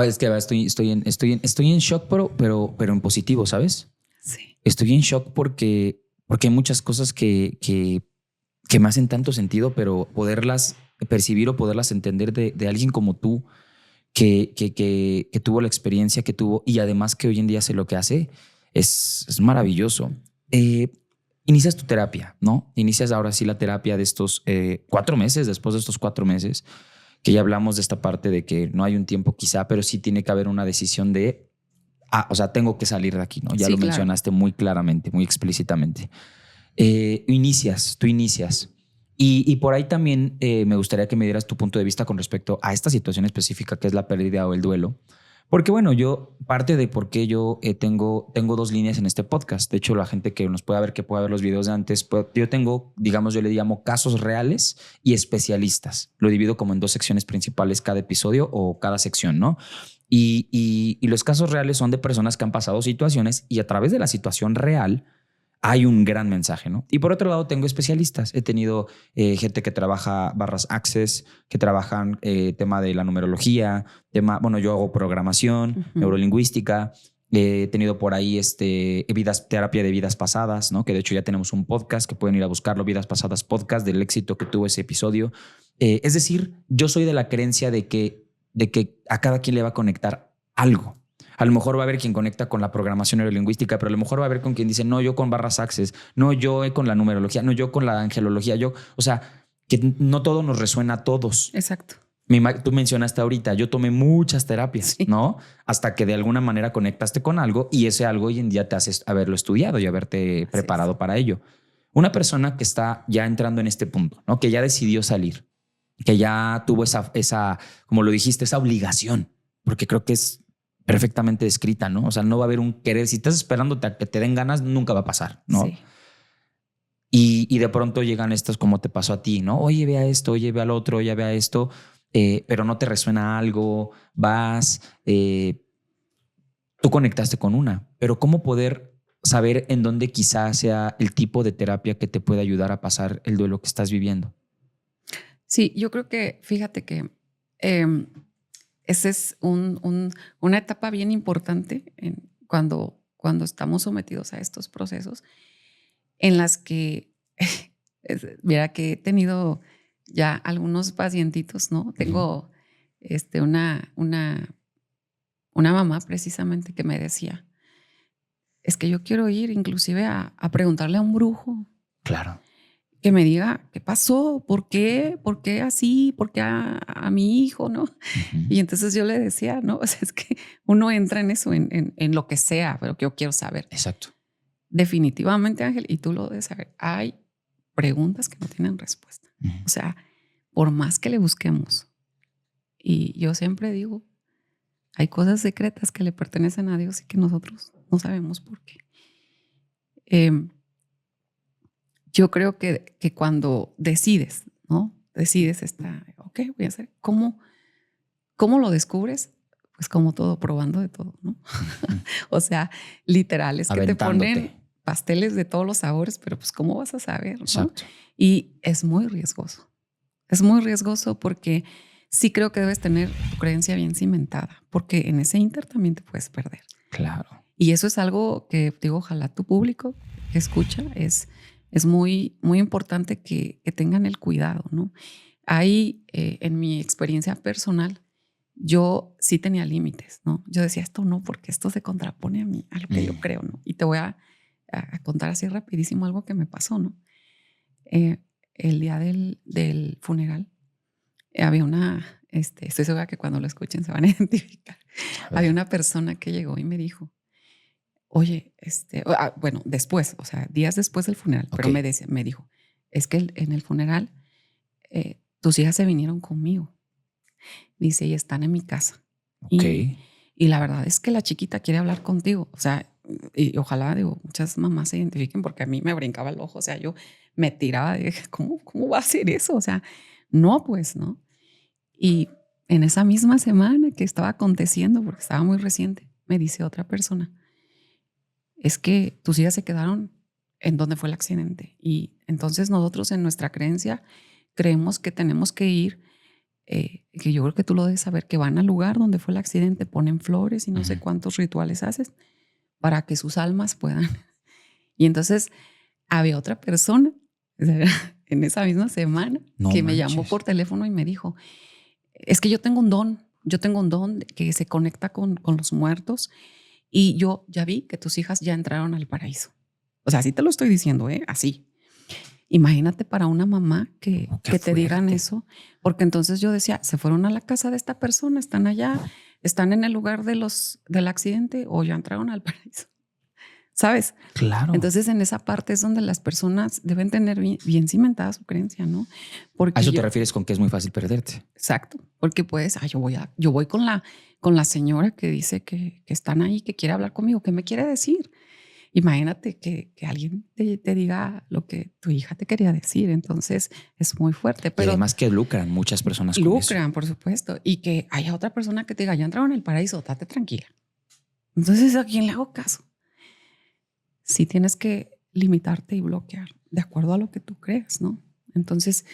Es que estoy en shock, pero en positivo, ¿sabes? Sí. Estoy en shock porque hay muchas cosas que me hacen tanto sentido, pero poderlas percibir o poderlas entender de alguien como tú, que tuvo la experiencia que tuvo y además que hoy en día hace lo que hace, es maravilloso. Inicias tu terapia, ¿no? Inicias ahora sí la terapia de estos 4 meses, después de estos 4 meses, que ya hablamos de esta parte de que no hay un tiempo quizá, pero sí tiene que haber una decisión de, o sea, tengo que salir de aquí, ¿no? Ya Sí, lo claro. mencionaste muy claramente, muy explícitamente. Tú inicias. Y por ahí también me gustaría que me dieras tu punto de vista con respecto a esta situación específica que es la pérdida o el duelo. Porque bueno, parte de por qué yo tengo 2 líneas en este podcast. De hecho, la gente que nos pueda ver, que pueda ver los videos de antes, yo tengo, digamos, yo le llamo casos reales y especialistas. Lo divido como en 2 secciones principales cada episodio o cada sección, ¿no? Y los casos reales son de personas que han pasado situaciones y a través de la situación real hay un gran mensaje, ¿no? Y por otro lado, tengo especialistas. He tenido gente que trabaja barras Access, que trabajan tema de la numerología, bueno, yo hago programación, neurolingüística. He tenido por ahí terapia de vidas pasadas, ¿no? Que de hecho ya tenemos un podcast que pueden ir a buscarlo, Vidas Pasadas Podcast, del éxito que tuvo ese episodio. Es decir, yo soy de la creencia de que a cada quien le va a conectar algo. A lo mejor va a haber quien conecta con la programación neurolingüística, pero a lo mejor va a haber con quien dice, no, yo con barras Access, no, yo con la numerología, no, yo con la angelología, o sea, que no todo nos resuena a todos. Exacto. Tú mencionaste ahorita, yo tomé muchas terapias, sí, ¿no? Hasta que de alguna manera conectaste con algo y ese algo hoy en día te hace haberlo estudiado y haberte preparado para ello. Una persona que está ya entrando en este punto, ¿no? Que ya decidió salir, que ya tuvo esa, como lo dijiste, esa obligación, porque creo que es perfectamente descrita, ¿no? O sea, no va a haber un querer. Si estás esperando a que te den ganas, nunca va a pasar, ¿no? Sí. Y de pronto llegan estos como te pasó a ti, ¿no? Oye, ve a esto, oye, ve al otro, oye, ve a esto, pero no te resuena algo, vas, tú conectaste con una, pero ¿cómo poder saber en dónde quizás sea el tipo de terapia que te puede ayudar a pasar el duelo que estás viviendo? Sí, yo creo que, fíjate que esa es una etapa bien importante cuando estamos sometidos a estos procesos en las que, mira que he tenido ya algunos pacientitos, ¿no? Tengo una mamá precisamente que me decía, es que yo quiero ir inclusive a preguntarle a un brujo. Claro. Que me diga qué pasó, por qué así, por qué a mi hijo, ¿no? Y entonces yo le decía, no, o sea, es que uno entra en eso, en lo que sea, pero que yo quiero saber. Exacto. Definitivamente, Ángel, y tú lo debes saber, hay preguntas que no tienen respuesta. O sea, por más que le busquemos, y yo siempre digo, hay cosas secretas que le pertenecen a Dios y que nosotros no sabemos por qué. Yo creo que cuando decides, ¿no? Decides ok, voy a hacer, ¿cómo lo descubres? Pues como todo, probando de todo, ¿no? O sea, literal, es que te ponen pasteles de todos los sabores, pero pues ¿cómo vas a saber? ¿No? Exacto. Y es muy riesgoso porque sí creo que debes tener tu creencia bien cimentada, porque en ese inter también te puedes perder. Claro. Y eso es algo que, digo, ojalá tu público que escucha es muy, muy importante que tengan el cuidado, ¿no? Ahí, en mi experiencia personal, yo sí tenía límites, ¿no? Yo decía, esto no, porque esto se contrapone a lo que yo creo, ¿no? Y te voy a contar así rapidísimo algo que me pasó, ¿no? El día del funeral, había estoy segura que cuando lo escuchen se van a identificar. Había una persona que llegó y me dijo, oye, bueno, después, o sea, días después del funeral, pero Ok. me dijo, es que en el funeral tus hijas se vinieron conmigo. Dice, y están en mi casa. Ok. Y la verdad es que la chiquita quiere hablar contigo. O sea, y ojalá, digo, muchas mamás se identifiquen porque a mí me brincaba el ojo. O sea, yo me tiraba de, ¿cómo va a ser eso? O sea, no, pues, ¿no? Y en esa misma semana que estaba aconteciendo, porque estaba muy reciente, me dice otra persona, es que tus hijas se quedaron en donde fue el accidente. Y entonces nosotros en nuestra creencia creemos que tenemos que ir, que yo creo que tú lo debes saber, que van al lugar donde fue el accidente, ponen flores y no sé cuántos rituales haces para que sus almas puedan. Y entonces había otra persona en esa misma semana No que me llamó manches. por teléfono y me dijo, es que yo tengo un don que se conecta con los muertos y yo ya vi que tus hijas ya entraron al paraíso. O sea, así te lo estoy diciendo, así. Imagínate para una mamá Qué que te digan fuerte. eso, porque entonces yo decía, se fueron a la casa de esta persona, están allá, están en el lugar del accidente o ya entraron al paraíso, ¿sabes? Claro. Entonces en esa parte es donde las personas deben tener bien cimentada su creencia, ¿no? ¿A Porque eso te refieres con que es muy fácil perderte? exacto, porque pues, yo voy con la señora que dice que están ahí, que quiere hablar conmigo, ¿qué me quiere decir? Imagínate que alguien te diga lo que tu hija te quería decir. Entonces es muy fuerte, Y pero además que lucran muchas personas con eso. lucran, por supuesto. Y que haya otra persona que te diga, ya entraron en el paraíso, date tranquila. Entonces, ¿a quién le hago caso? Sí tienes que limitarte y bloquear de acuerdo a lo que tú creas, ¿no? Entonces,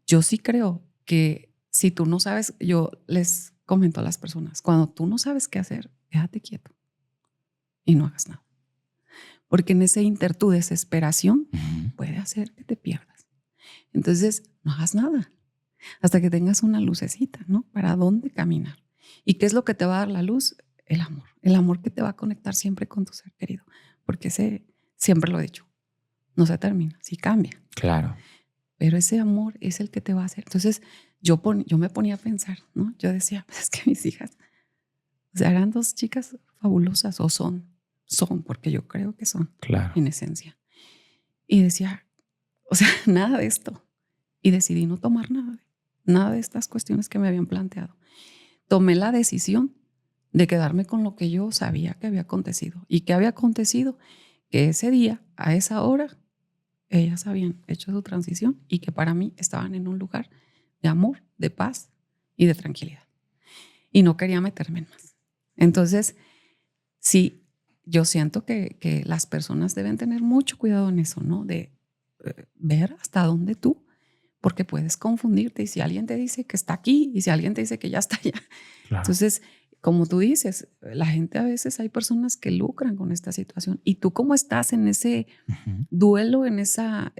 yo sí creo que si tú no sabes, yo les comento a las personas, cuando tú no sabes qué hacer, quédate quieto y no hagas nada. Porque en ese inter tu desesperación puede hacer que te pierdas. Entonces, no hagas nada hasta que tengas una lucecita, ¿no? Para dónde caminar. ¿Y qué es lo que te va a dar la luz? El amor. El amor que te va a conectar siempre con tu ser querido. Porque ese, siempre lo he dicho, no se termina, sí cambia. Claro. Pero ese amor es el que te va a hacer. Entonces, yo me ponía a pensar, ¿no? Yo decía, pues es que mis hijas, o sea, eran dos chicas fabulosas, o son, porque yo creo que son, Claro. en esencia. Y decía, o sea, nada de esto. Y decidí no tomar nada de estas cuestiones que me habían planteado. Tomé la decisión de quedarme con lo que yo sabía que había acontecido. ¿Y qué había acontecido? Que ese día, a esa hora, ellas habían hecho su transición y que para mí estaban en un lugar de amor, de paz y de tranquilidad. Y no quería meterme en más. Entonces, sí, yo siento que las personas deben tener mucho cuidado en eso, ¿no? De ver hasta dónde tú, porque puedes confundirte. Y si alguien te dice que está aquí y si alguien te dice que ya está allá. Claro. Entonces, como tú dices, la gente a veces hay personas que lucran con esta situación. Y tú cómo estás en ese duelo, en esa,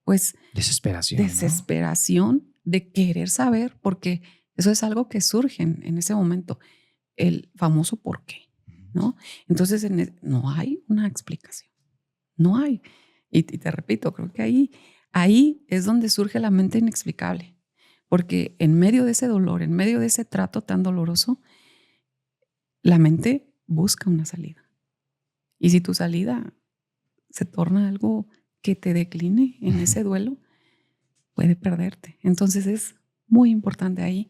pues, desesperación de querer saber, porque eso es algo que surge en ese momento, el famoso por qué, ¿no? Entonces, no hay una explicación, no hay. Y te repito, creo que ahí es donde surge la mente inexplicable, porque en medio de ese dolor, en medio de ese trato tan doloroso, la mente busca una salida. Y si tu salida se torna algo que te decline en ese duelo, puede perderte. Entonces es muy importante ahí.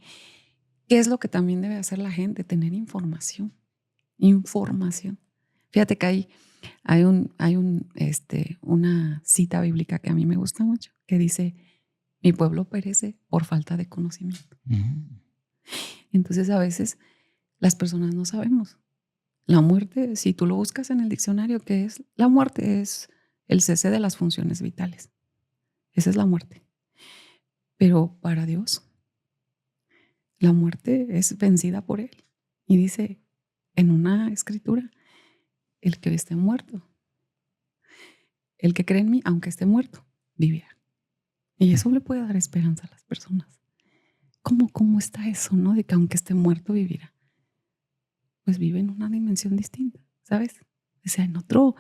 ¿Qué es lo que también debe hacer la gente? Tener información. Información. Fíjate que hay una cita bíblica que a mí me gusta mucho, que dice, mi pueblo perece por falta de conocimiento. Entonces a veces las personas no sabemos. La muerte, si tú lo buscas en el diccionario, ¿qué es? La muerte es el cese de las funciones vitales. Esa es la muerte. Pero para Dios, la muerte es vencida por Él. Y dice en una escritura, el que esté muerto, el que cree en mí, aunque esté muerto, vivirá. Y eso le puede dar esperanza a las personas. ¿Cómo está eso, no? De que aunque esté muerto, vivirá. Pues vive en una dimensión distinta, ¿sabes? O sea, en otro,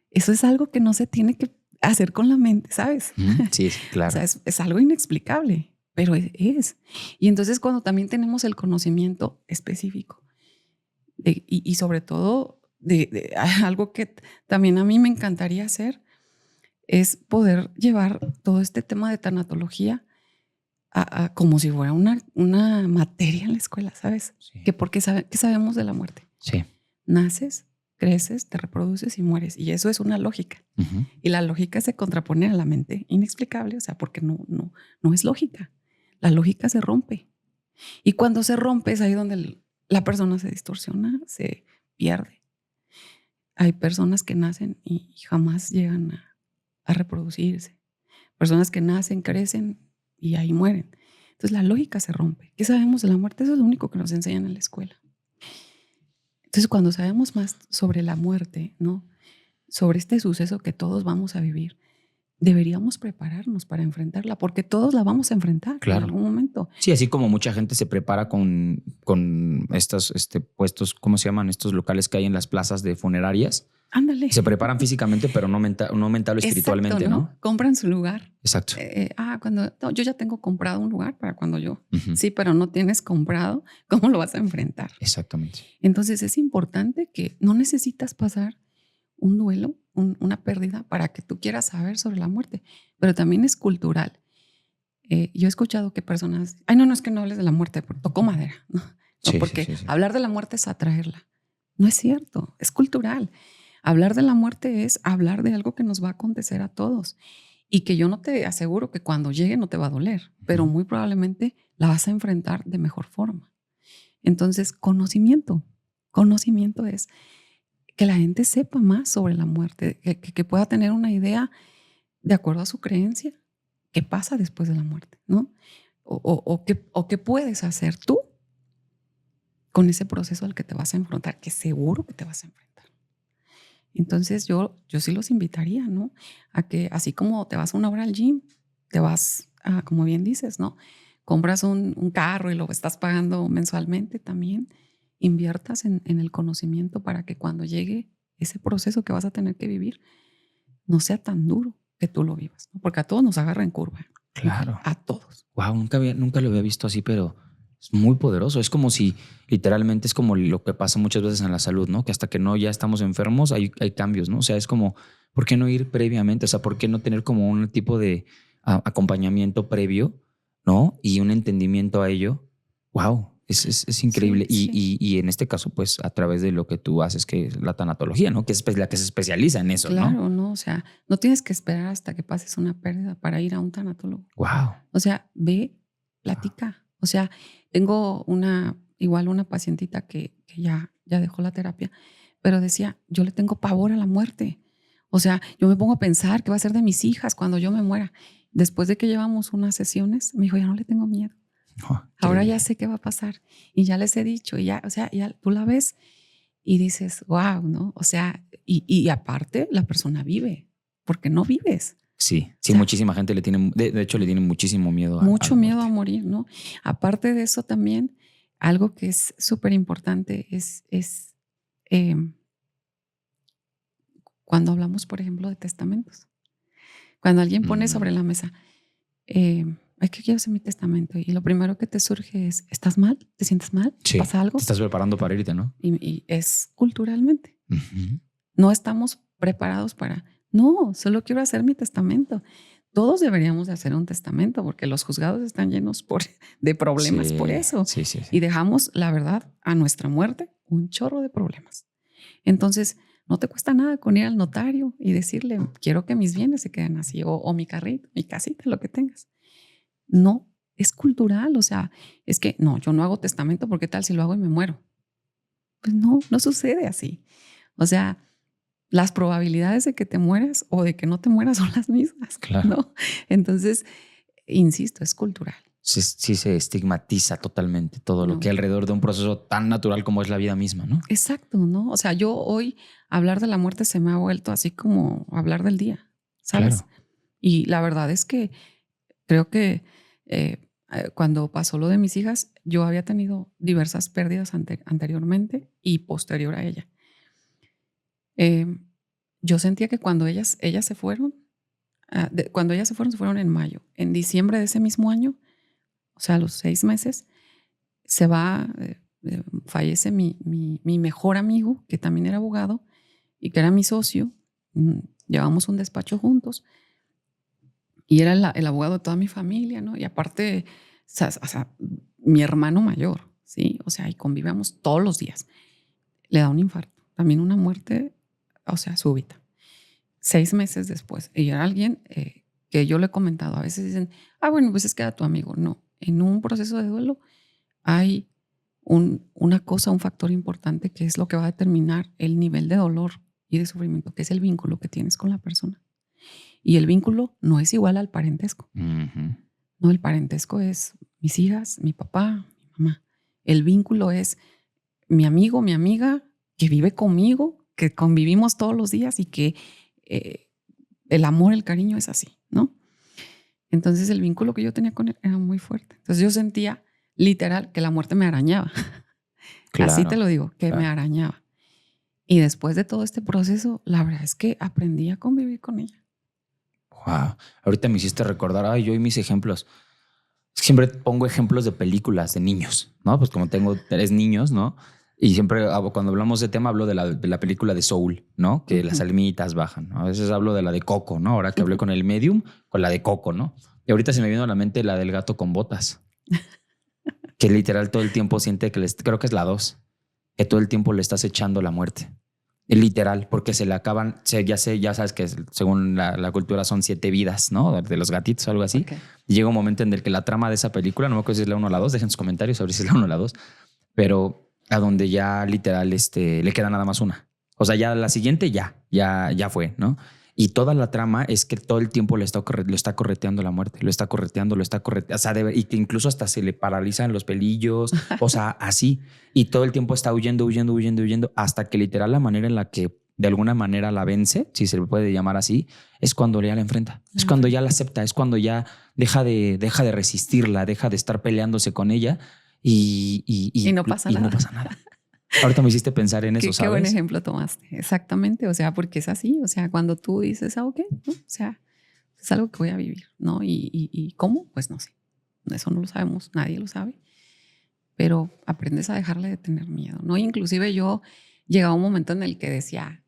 eso es algo que no se tiene que hacer con la mente, ¿sabes? Sí, claro. O sea, es algo inexplicable, pero es. Y entonces cuando también tenemos el conocimiento específico y sobre todo algo que también a mí me encantaría hacer es poder llevar todo este tema de tanatología como si fuera una materia en la escuela, ¿sabes? Sí. ¿Qué sabemos de la muerte? Sí. Naces, creces, te reproduces y mueres. Y eso es una lógica. Uh-huh. Y la lógica se contrapone a la mente inexplicable, o sea, porque no es lógica. La lógica se rompe. Y cuando se rompe es ahí donde la persona se distorsiona, se pierde. Hay personas que nacen y jamás llegan a reproducirse. Personas que nacen, crecen y ahí mueren. Entonces la lógica se rompe. ¿Qué sabemos de la muerte? Eso es lo único que nos enseñan en la escuela. Entonces cuando sabemos más sobre la muerte, ¿no? Sobre este suceso que todos vamos a vivir, deberíamos prepararnos para enfrentarla, porque todos la vamos a enfrentar en algún momento. Sí, así como mucha gente se prepara con estos puestos, ¿cómo se llaman? Estos locales que hay en las plazas de funerarias. Ándale. Se preparan físicamente, pero no mental o espiritualmente, exacto, ¿no? Compran su lugar. Exacto. Yo ya tengo comprado un lugar para cuando yo. Uh-huh. Sí, pero no tienes comprado, ¿cómo lo vas a enfrentar? Exactamente. Entonces es importante que no necesitas pasar un duelo, una pérdida para que tú quieras saber sobre la muerte, pero también es cultural. Yo he escuchado que personas, no, es que no hables de la muerte, tocó madera, ¿no? Sí, porque sí. hablar de la muerte es atraerla. No es cierto, es cultural. Hablar de la muerte es hablar de algo que nos va a acontecer a todos y que yo no te aseguro que cuando llegue no te va a doler, pero muy probablemente la vas a enfrentar de mejor forma. Entonces, conocimiento es que la gente sepa más sobre la muerte, que pueda tener una idea de acuerdo a su creencia, qué pasa después de la muerte, ¿no? O qué puedes hacer tú con ese proceso al que te vas a enfrentar, que seguro que te vas a enfrentar. Entonces yo sí los invitaría, ¿no? A que así como te vas a una hora al gym, te vas a, como bien dices, ¿no? Compras un carro y lo estás pagando mensualmente también. Inviertas en el conocimiento para que cuando llegue ese proceso que vas a tener que vivir no sea tan duro que tú lo vivas, ¿no? Porque a todos nos agarra en curva. Claro. A todos. Wow, nunca lo había visto así, pero es muy poderoso. Es como si literalmente es como lo que pasa muchas veces en la salud, ¿no? Que hasta que no ya estamos enfermos hay cambios, ¿no? O sea, es como, ¿por qué no ir previamente? O sea, ¿por qué no tener como un tipo de acompañamiento previo, ¿no? Y un entendimiento a ello. Wow, es increíble. Sí. Y en este caso, pues a través de lo que tú haces, que es la tanatología, ¿no? Que es la que se especializa en eso, claro, ¿no? Claro, ¿no? O sea, no tienes que esperar hasta que pases una pérdida para ir a un tanatólogo. Wow. O sea, ve, platica. O sea, tengo una pacientita que ya dejó la terapia, pero decía, yo le tengo pavor a la muerte. O sea, yo me pongo a pensar qué va a ser de mis hijas cuando yo me muera. Después de que llevamos unas sesiones, me dijo, ya no le tengo miedo. Ahora ya sé qué va a pasar. Y ya les he dicho, y ya, o sea, ya tú la ves y dices, wow, ¿no? O sea, y aparte la persona vive, porque no vives. Sí, o sea, muchísima gente le tiene, de hecho le tiene muchísimo miedo mucho a miedo a morir, ¿no? Aparte de eso también, algo que es súper importante es cuando hablamos, por ejemplo, de testamentos. Cuando alguien pone sobre la mesa, es que quiero hacer mi testamento, y lo primero que te surge es, ¿estás mal? ¿Te sientes mal? Sí, ¿Pasa algo? te estás preparando para irte, ¿no? Y es culturalmente. Uh-huh. No estamos preparados para, no, solo quiero hacer mi testamento. Todos deberíamos de hacer un testamento porque los juzgados están llenos de problemas por eso. Sí. Y dejamos, la verdad, a nuestra muerte un chorro de problemas. Entonces, no te cuesta nada con ir al notario y decirle, quiero que mis bienes se queden así, o mi carrito, mi casita, lo que tengas. No, es cultural, o sea, es que no, yo no hago testamento porque tal si lo hago y me muero. Pues no sucede así. O sea, las probabilidades de que te mueras o de que no te mueras son las mismas, claro. ¿no? Entonces, insisto, es cultural. Sí, se estigmatiza totalmente todo lo que hay alrededor de un proceso tan natural como es la vida misma, ¿no? Exacto, ¿no? O sea, yo hoy hablar de la muerte se me ha vuelto así como hablar del día, ¿sabes? Claro. Y la verdad es que creo que cuando pasó lo de mis hijas, yo había tenido diversas pérdidas anteriormente y posterior a ella. Yo sentía que cuando ellas se fueron, se fueron en mayo. En diciembre de ese mismo año, o sea, a los 6 meses, se va Fallece mi mejor amigo, que también era abogado y que era mi socio. Llevamos un despacho juntos y era el abogado de toda mi familia, ¿no? Y aparte, o sea, mi hermano mayor, ¿sí? O sea, y convivíamos todos los días. Le da un infarto, también una muerte, o sea, súbita. 6 meses después. Y era alguien que yo le he comentado. A veces dicen, bueno, pues es que era tu amigo. No, en un proceso de duelo hay una cosa, un factor importante que es lo que va a determinar el nivel de dolor y de sufrimiento, que es el vínculo que tienes con la persona. Y el vínculo no es igual al parentesco. No, el parentesco es mis hijas, mi papá, mi mamá. El vínculo es mi amigo, mi amiga, que vive conmigo, que convivimos todos los días y que el amor, el cariño es así, ¿no? Entonces el vínculo que yo tenía con él era muy fuerte. Entonces yo sentía literal que la muerte me arañaba. Claro, así te lo digo, que claro. me arañaba. Y después de todo este proceso, la verdad es que aprendí a convivir con ella. Wow. Ahorita me hiciste recordar, yo y mis ejemplos. Siempre pongo ejemplos de películas de niños, ¿no? Pues como tengo 3 niños, ¿no? Y siempre cuando hablamos de tema hablo de la película de Soul, ¿no? Que las almitas bajan, ¿no? A veces hablo de la de Coco, ¿no? Ahora que hablé con el medium, con la de Coco, ¿no? Y ahorita se me vino a la mente la del gato con botas, que literal todo el tiempo siente que creo que es la 2, que todo el tiempo le estás echando la muerte. Literal, porque se le acaban, ya sabes que según la cultura son 7 vidas, ¿no? De los gatitos o algo así. Okay. Y llega un momento en el que la trama de esa película, no me acuerdo si es la 1 o la 2, dejen sus comentarios sobre si es la 1 o la 2, pero a donde ya literal le queda nada más una. O sea, ya la siguiente ya fue, ¿no? Y toda la trama es que todo el tiempo lo está correteando la muerte, lo está correteando, o sea, y que incluso hasta se le paralizan los pelillos, o sea, así. Y todo el tiempo está huyendo, hasta que literal la manera en la que de alguna manera la vence, si se le puede llamar así, es cuando ya la enfrenta. Es cuando ya la acepta, es cuando ya deja de resistirla, deja de estar peleándose con ella y no pasa nada. No pasa nada. Ahorita me hiciste pensar en eso, ¿sabes? Qué buen ejemplo tomaste. Exactamente. O sea, porque es así. O sea, cuando tú dices, ok, ¿no? O sea, es algo que voy a vivir, ¿no? ¿Y cómo? Pues no sé. Eso no lo sabemos. Nadie lo sabe. Pero aprendes a dejarle de tener miedo, ¿no? Inclusive yo llegaba a un momento en el que decía,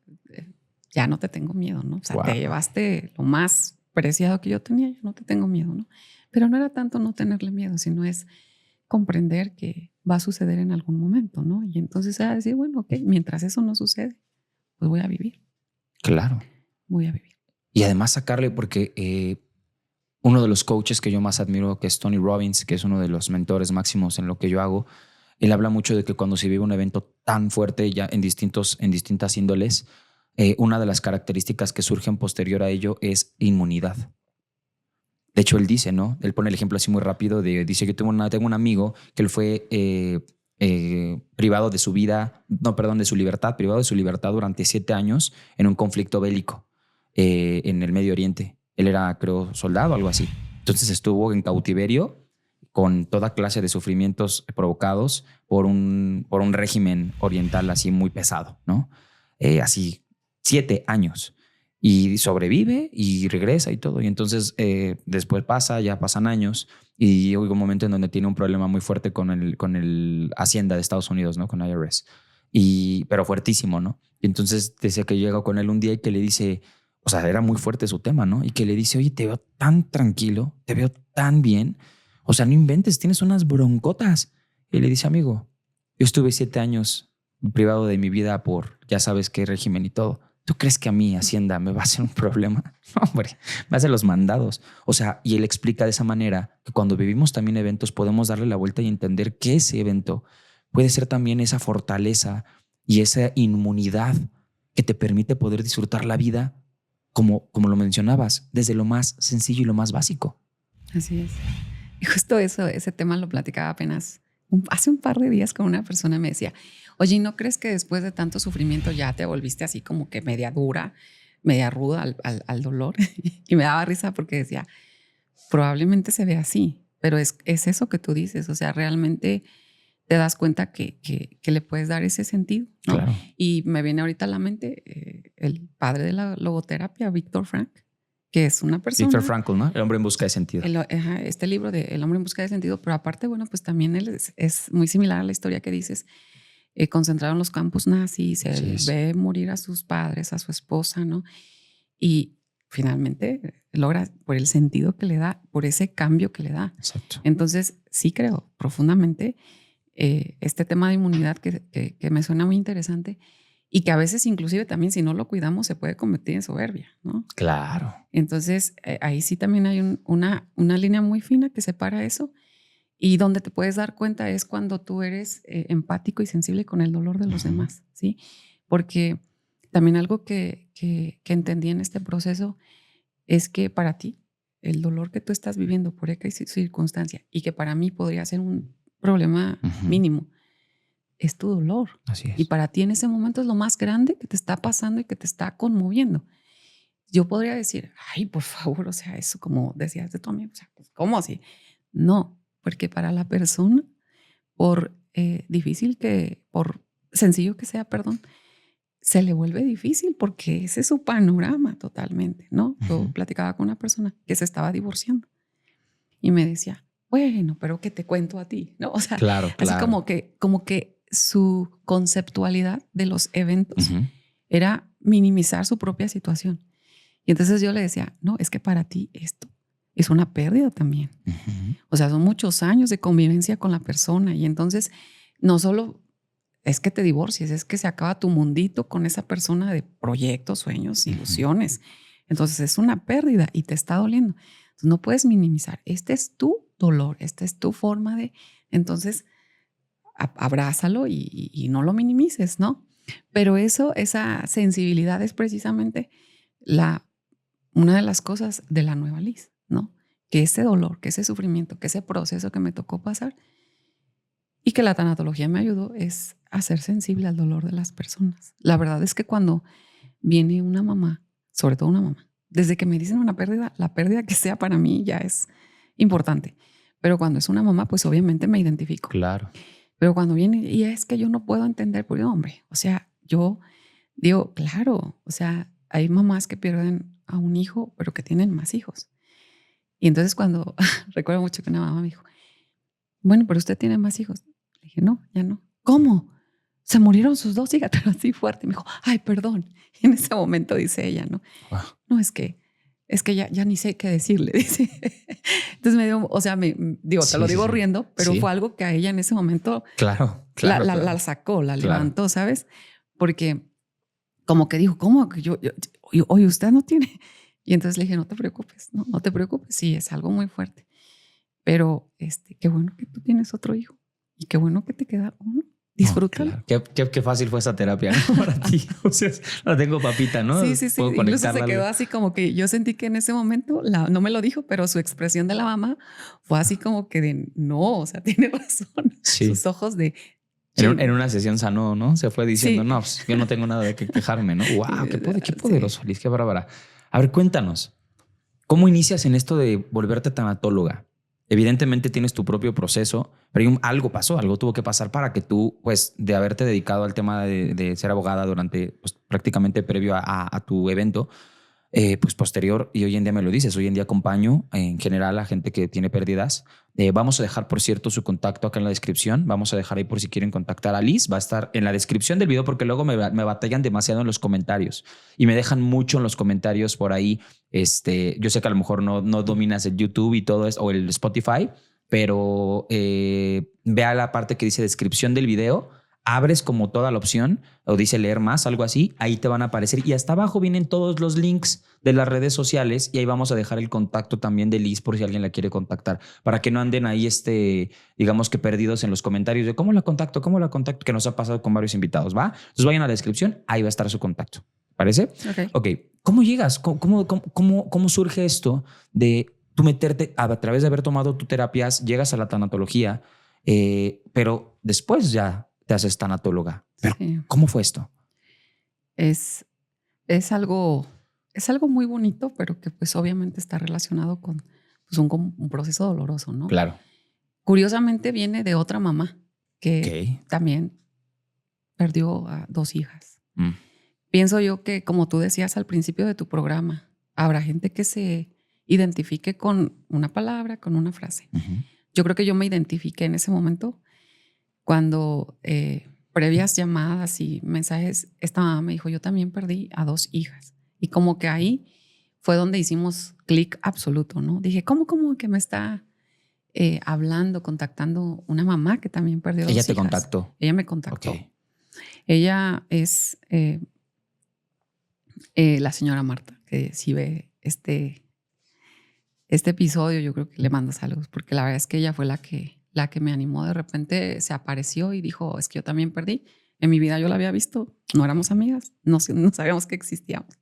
ya no te tengo miedo, ¿no? O sea, te llevaste lo más preciado que yo tenía, ya no te tengo miedo, ¿no? Pero no era tanto no tenerle miedo, sino es comprender que va a suceder en algún momento, ¿no? Y entonces era decir, bueno, ok, mientras eso no sucede, pues voy a vivir. Claro. Voy a vivir. Y además sacarle, porque uno de los coaches que yo más admiro, que es Tony Robbins, que es uno de los mentores máximos en lo que yo hago, él habla mucho de que cuando se vive un evento tan fuerte ya en distintas índoles, una de las características que surgen posterior a ello es inmunidad. De hecho, él dice, ¿no? Él pone el ejemplo así muy rápido dice, yo tengo un amigo que él fue privado de su vida, no, perdón, de su libertad, privado de su libertad durante 7 años en un conflicto bélico en el Medio Oriente. Él era, creo, soldado o algo así. Entonces estuvo en cautiverio con toda clase de sufrimientos provocados por un régimen oriental así muy pesado, ¿no? Así 7 años. Y sobrevive y regresa y todo. Y entonces después ya pasan años y llega un momento en donde tiene un problema muy fuerte con el Hacienda de Estados Unidos, ¿no? Con IRS. Pero fuertísimo, ¿no? Y entonces decía que llega con él un día y que le dice, o sea, era muy fuerte su tema, ¿no? Y que le dice, oye, te veo tan tranquilo, te veo tan bien. O sea, no inventes, tienes unas broncotas. Y le dice, amigo, yo estuve 7 años privado de mi vida por ya sabes qué régimen y todo. ¿Tú crees que a mí Hacienda me va a hacer un problema? No, hombre, me hace los mandados. O sea, y él explica de esa manera que cuando vivimos también eventos podemos darle la vuelta y entender que ese evento puede ser también esa fortaleza y esa inmunidad que te permite poder disfrutar la vida como lo mencionabas, desde lo más sencillo y lo más básico. Así es. Y justo ese tema lo platicaba apenas hace un par de días con una persona. Me decía, oye, ¿no crees que después de tanto sufrimiento ya te volviste así como que media dura, media ruda al dolor? Y me daba risa porque decía, probablemente se ve así, pero es eso que tú dices. O sea, realmente te das cuenta que le puedes dar ese sentido, ¿no? Claro. Y me viene ahorita a la mente el padre de la logoterapia, Víctor Frank, que es una persona. Viktor Frankl, ¿no? El hombre en busca de sentido. Este libro de El hombre en busca de sentido, pero aparte, bueno, pues también él es muy similar a la historia que dices, concentrado en los campos nazis, él ve morir a sus padres, a su esposa, ¿no? Y finalmente logra por el sentido que le da, por ese cambio que le da. Exacto. Entonces, sí creo profundamente este tema de inmunidad que me suena muy interesante y que a veces inclusive también si no lo cuidamos se puede convertir en soberbia, ¿no? Claro. Entonces, ahí sí también hay una línea muy fina que separa eso y donde te puedes dar cuenta es cuando tú eres empático y sensible con el dolor de los demás, ¿sí? Porque también algo que entendí en este proceso es que para ti, el dolor que tú estás viviendo por X circunstancia y que para mí podría ser un problema mínimo, es tu dolor. Así es. Y para ti en ese momento es lo más grande que te está pasando y que te está conmoviendo. Yo podría decir, ay, por favor, o sea, eso como decías de tu amigo, o sea, pues, ¿cómo así? No, porque para la persona, por sencillo que sea, perdón, se le vuelve difícil porque ese es su panorama totalmente, ¿no? Yo platicaba con una persona que se estaba divorciando y me decía, bueno, pero ¿qué te cuento a ti? ¿No? O sea, claro. así como que su conceptualidad de los eventos era minimizar su propia situación. Y entonces yo le decía, no, es que para ti esto es una pérdida también. O sea, son muchos años de convivencia con la persona y entonces no solo es que te divorcies, es que se acaba tu mundito con esa persona de proyectos, sueños, ilusiones. Entonces es una pérdida y te está doliendo. Entonces no puedes minimizar. Este es tu dolor, esta es tu forma de... Entonces abrázalo y no lo minimices, ¿no? Pero esa sensibilidad es precisamente una de las cosas de la nueva Liz, ¿no? Que ese dolor, que ese sufrimiento, que ese proceso que me tocó pasar y que la tanatología me ayudó es a ser sensible al dolor de las personas. La verdad es que cuando viene una mamá, sobre todo una mamá, desde que me dicen una pérdida, la pérdida que sea para mí ya es importante. Pero cuando es una mamá, pues obviamente me identifico. Claro. Pero cuando viene, y es que yo no puedo entender, porque hombre, o sea, yo digo, claro, o sea, hay mamás que pierden a un hijo, pero que tienen más hijos. Y entonces cuando, recuerdo mucho que una mamá me dijo, bueno, pero usted tiene más hijos. Le dije, no, ya no. ¿Cómo? Se murieron sus dos hijas, pero así fuerte. Me dijo, ay, perdón. Y en ese momento dice ella, ¿no? Wow. No, es que ya ni sé qué decirle, dice. Entonces me dio, o sea, te lo digo riendo, pero fue algo que a ella en ese momento la sacó, la levantó, ¿sabes? Porque como que dijo, ¿cómo? Oye, usted no tiene. Y entonces le dije, no te preocupes, no te preocupes. Sí, es algo muy fuerte. Pero qué bueno que tú tienes otro hijo y qué bueno que te queda uno. Disfrútalo. No, claro. Qué fácil fue esa terapia, ¿no? Para ti. O sea, la tengo papita, ¿no? Sí. Incluso se quedó así como que yo sentí que en ese momento, no me lo dijo, pero su expresión de la mamá fue así como que de no, o sea, tiene razón. Sí. Sus ojos de... En una sesión sanó, ¿no? Se fue diciendo, no, pues, yo no tengo nada de qué quejarme, ¿no? ¡Wow! ¡Qué poderoso, Liz! ¡Qué bárbara! A ver, cuéntanos. ¿Cómo inicias en esto de volverte tanatóloga? Evidentemente tienes tu propio proceso, pero algo pasó, algo tuvo que pasar para que tú, pues, de haberte dedicado al tema de ser abogada durante, pues, prácticamente previo a tu evento, pues posterior, y hoy en día me lo dices, hoy en día acompaño en general a gente que tiene pérdidas. Vamos a dejar, por cierto, su contacto acá en la descripción. Vamos a dejar ahí por si quieren contactar a Liz. Va a estar en la descripción del video porque luego me batallan demasiado en los comentarios y me dejan mucho en los comentarios por ahí. Yo sé que a lo mejor no dominas el YouTube y todo eso o el Spotify, pero vea la parte que dice descripción del video. Abres como toda la opción o dice leer más, algo así, ahí te van a aparecer y hasta abajo vienen todos los links de las redes sociales y ahí vamos a dejar el contacto también de Liz por si alguien la quiere contactar, para que no anden ahí digamos que perdidos en los comentarios de cómo la contacto, que nos ha pasado con varios invitados, ¿va? Entonces vayan a la descripción, ahí va a estar su contacto, ¿parece? Ok. ¿Cómo llegas? ¿Cómo surge esto de tú meterte a través de haber tomado tus terapias, llegas a la tanatología, pero después ya te haces tanatóloga? Pero, sí. ¿Cómo fue esto? Es algo muy bonito, pero que pues obviamente está relacionado con pues, un proceso doloroso, ¿no? Claro. Curiosamente viene de otra mamá que también perdió a 2 hijas. Pienso yo que, como tú decías al principio de tu programa, habrá gente que se identifique con una palabra, con una frase. Yo creo que yo me identifiqué en ese momento cuando previas llamadas y mensajes, esta mamá me dijo, yo también perdí a 2 hijas. Y como que ahí fue donde hicimos clic absoluto, ¿no? Dije, ¿cómo que me está hablando, contactando una mamá que también perdió 2 Ella hijas? te contactó. Ella me contactó. Ok. Ella es la señora Marta, que si ve este episodio, yo creo que le mando saludos, porque la verdad es que ella fue la que me animó. De repente se apareció y dijo, es que yo también perdí. En mi vida yo la había visto, no éramos amigas, no sabíamos que existíamos.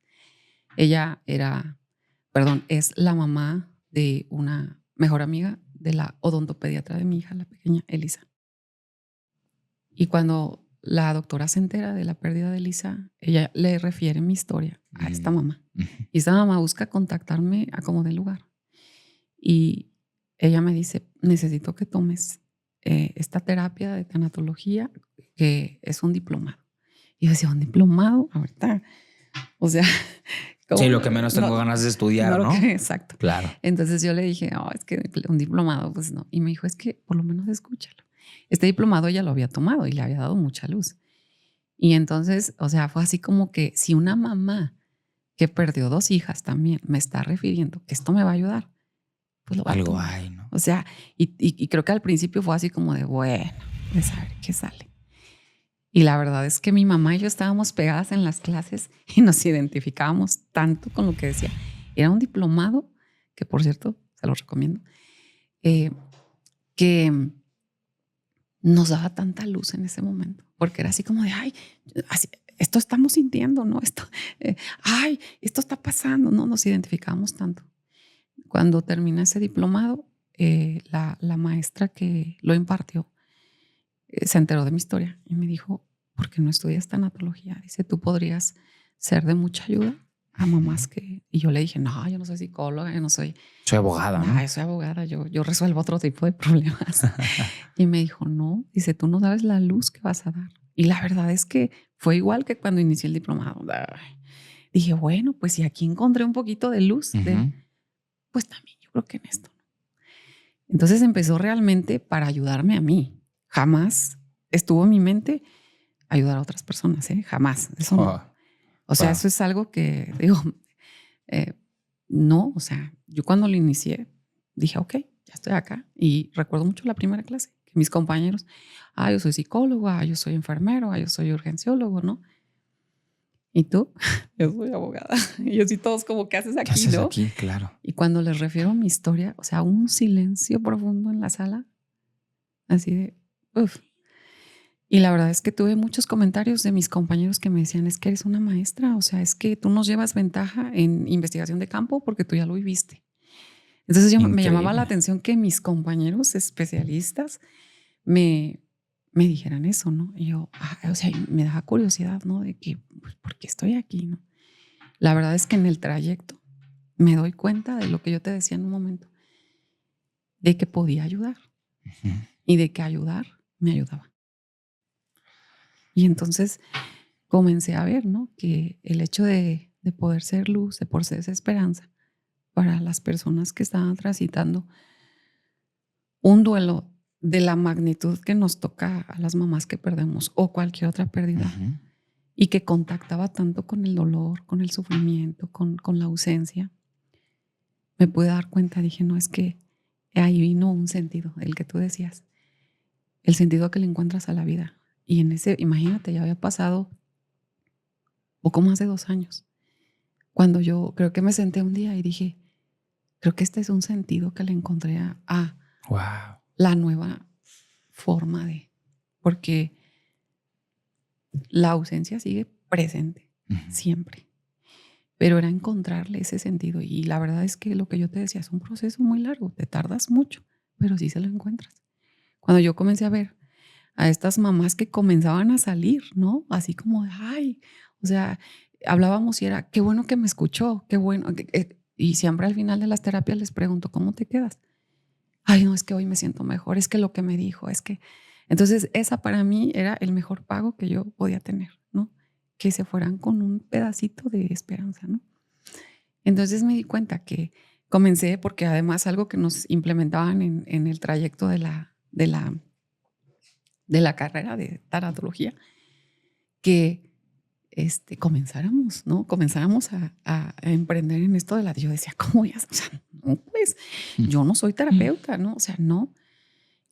Ella es la mamá de una mejor amiga de la odontopediatra de mi hija, la pequeña Elisa. Y cuando la doctora se entera de la pérdida de Elisa, ella le refiere mi historia a esta mamá. Y esta mamá busca contactarme a como de lugar. Y ella me dice, necesito que tomes esta terapia de tanatología, que es un diplomado. Y yo decía, ¿un diplomado? Ahorita, o sea... Sí, lo que menos tengo ganas de estudiar, ¿no? Exacto. Claro. Entonces yo le dije, es que un diplomado, pues no. Y me dijo, es que por lo menos escúchalo. Este diplomado ya lo había tomado y le había dado mucha luz. Y entonces, o sea, fue así como que si una mamá que perdió 2 hijas también me está refiriendo que esto me va a ayudar, pues lo va a Algo tomar. hay, ¿no? O sea, y creo que al principio fue así como de, bueno, pues a ver qué sale. Y la verdad es que mi mamá y yo estábamos pegadas en las clases y nos identificábamos tanto con lo que decía. Era un diplomado, que por cierto, se lo recomiendo, que nos daba tanta luz en ese momento, porque era así como de, ay, esto estamos sintiendo, ¿no? Esto está pasando, ¿no? Nos identificábamos tanto. Cuando termina ese diplomado, la maestra que lo impartió se enteró de mi historia y me dijo, ¿por qué no estudias tanatología? Dice, tú podrías ser de mucha ayuda a mamás que... Y yo le dije, no, yo no soy psicóloga, yo no soy... Soy abogada, ¿no? Yo soy abogada, yo resuelvo otro tipo de problemas. Y me dijo, no, dice, tú no sabes la luz que vas a dar. Y la verdad es que fue igual que cuando inicié el diplomado. Dije, bueno, pues si aquí encontré un poquito de luz, pues también yo creo que en esto. Entonces empezó realmente para ayudarme a mí. Jamás estuvo en mi mente ayudar a otras personas, ¿eh? Jamás. Eso no. O sea, eso es algo que digo, no, o sea, yo cuando lo inicié dije, ok, ya estoy acá. Y recuerdo mucho la primera clase, que mis compañeros, yo soy psicólogo, yo soy enfermero, yo soy urgenciólogo, ¿no? ¿Y tú? Yo soy abogada. Y yo sí, todos como, ¿qué haces aquí? ¿Qué haces ¿no? aquí? Claro. Y cuando les refiero mi historia, o sea, un silencio profundo en la sala, así de, uff. Y la verdad es que tuve muchos comentarios de mis compañeros que me decían, es que eres una maestra, o sea, es que tú nos llevas ventaja en investigación de campo porque tú ya lo viviste. Entonces me llamaba la atención que mis compañeros especialistas me dijeran eso, ¿no? Y yo, o sea, me daba curiosidad, ¿no? De que, pues, ¿por qué estoy aquí, no? La verdad es que en el trayecto me doy cuenta de lo que yo te decía en un momento, de que podía ayudar y de que ayudar me ayudaba. Y entonces comencé a ver, ¿no? Que el hecho de poder ser luz, de poder ser esa esperanza para las personas que estaban transitando un duelo de la magnitud que nos toca a las mamás que perdemos o cualquier otra pérdida y que contactaba tanto con el dolor, con el sufrimiento, con la ausencia, me pude dar cuenta, dije, no, es que ahí vino un sentido, el que tú decías, el sentido que le encuentras a la vida. Y en ese, imagínate, ya había pasado poco más de 2 años, cuando yo creo que me senté un día y dije, creo que este es un sentido que le encontré a wow. La nueva forma de, porque la ausencia sigue presente siempre, pero era encontrarle ese sentido. Y la verdad es que lo que yo te decía es un proceso muy largo, te tardas mucho, pero sí se lo encuentras. Cuando yo comencé a ver a estas mamás que comenzaban a salir, ¿no? Así como de, o sea, hablábamos y era, qué bueno que me escuchó, qué bueno. Y siempre al final de las terapias les pregunto, ¿cómo te quedas? No, es que hoy me siento mejor, es que lo que me dijo, es que... Entonces esa para mí era el mejor pago que yo podía tener, ¿no? Que se fueran con un pedacito de esperanza, ¿no? Entonces me di cuenta que comencé, porque además algo que nos implementaban en el trayecto de la carrera de tanatología, que comenzáramos, ¿no? Comenzáramos a emprender en esto de la... Yo decía, ¿cómo voy a hacer? O sea, no, pues yo no soy terapeuta, ¿no? O sea, no.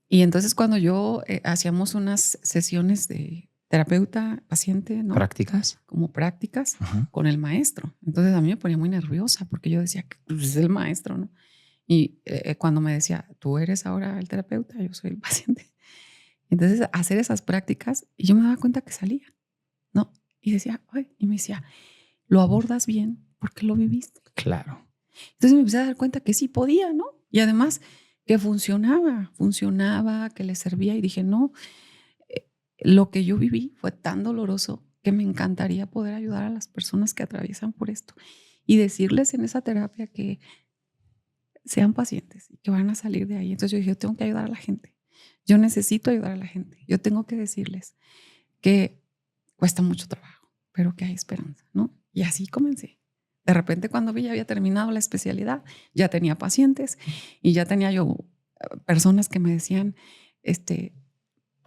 Y entonces cuando yo hacíamos unas sesiones de terapeuta, paciente, ¿no? ¿Prácticas? Como prácticas Ajá. con el maestro. Entonces a mí me ponía muy nerviosa porque yo decía, pues es el maestro, ¿no? Y cuando me decía, tú eres ahora el terapeuta, yo soy el paciente. Entonces hacer esas prácticas y yo me daba cuenta que salía, ¿no? Y decía, ay, y me decía, lo abordas bien porque lo viviste. Claro. Entonces me empecé a dar cuenta que sí podía, ¿no? Y además que funcionaba, que le servía y dije, no, lo que yo viví fue tan doloroso que me encantaría poder ayudar a las personas que atraviesan por esto y decirles en esa terapia que sean pacientes y que van a salir de ahí. Entonces yo dije, yo tengo que ayudar a la gente. Yo necesito ayudar a la gente. Yo tengo que decirles que cuesta mucho trabajo, pero que hay esperanza, ¿no? Y así comencé. De repente cuando vi ya había terminado la especialidad, ya tenía pacientes y ya tenía yo personas que me decían,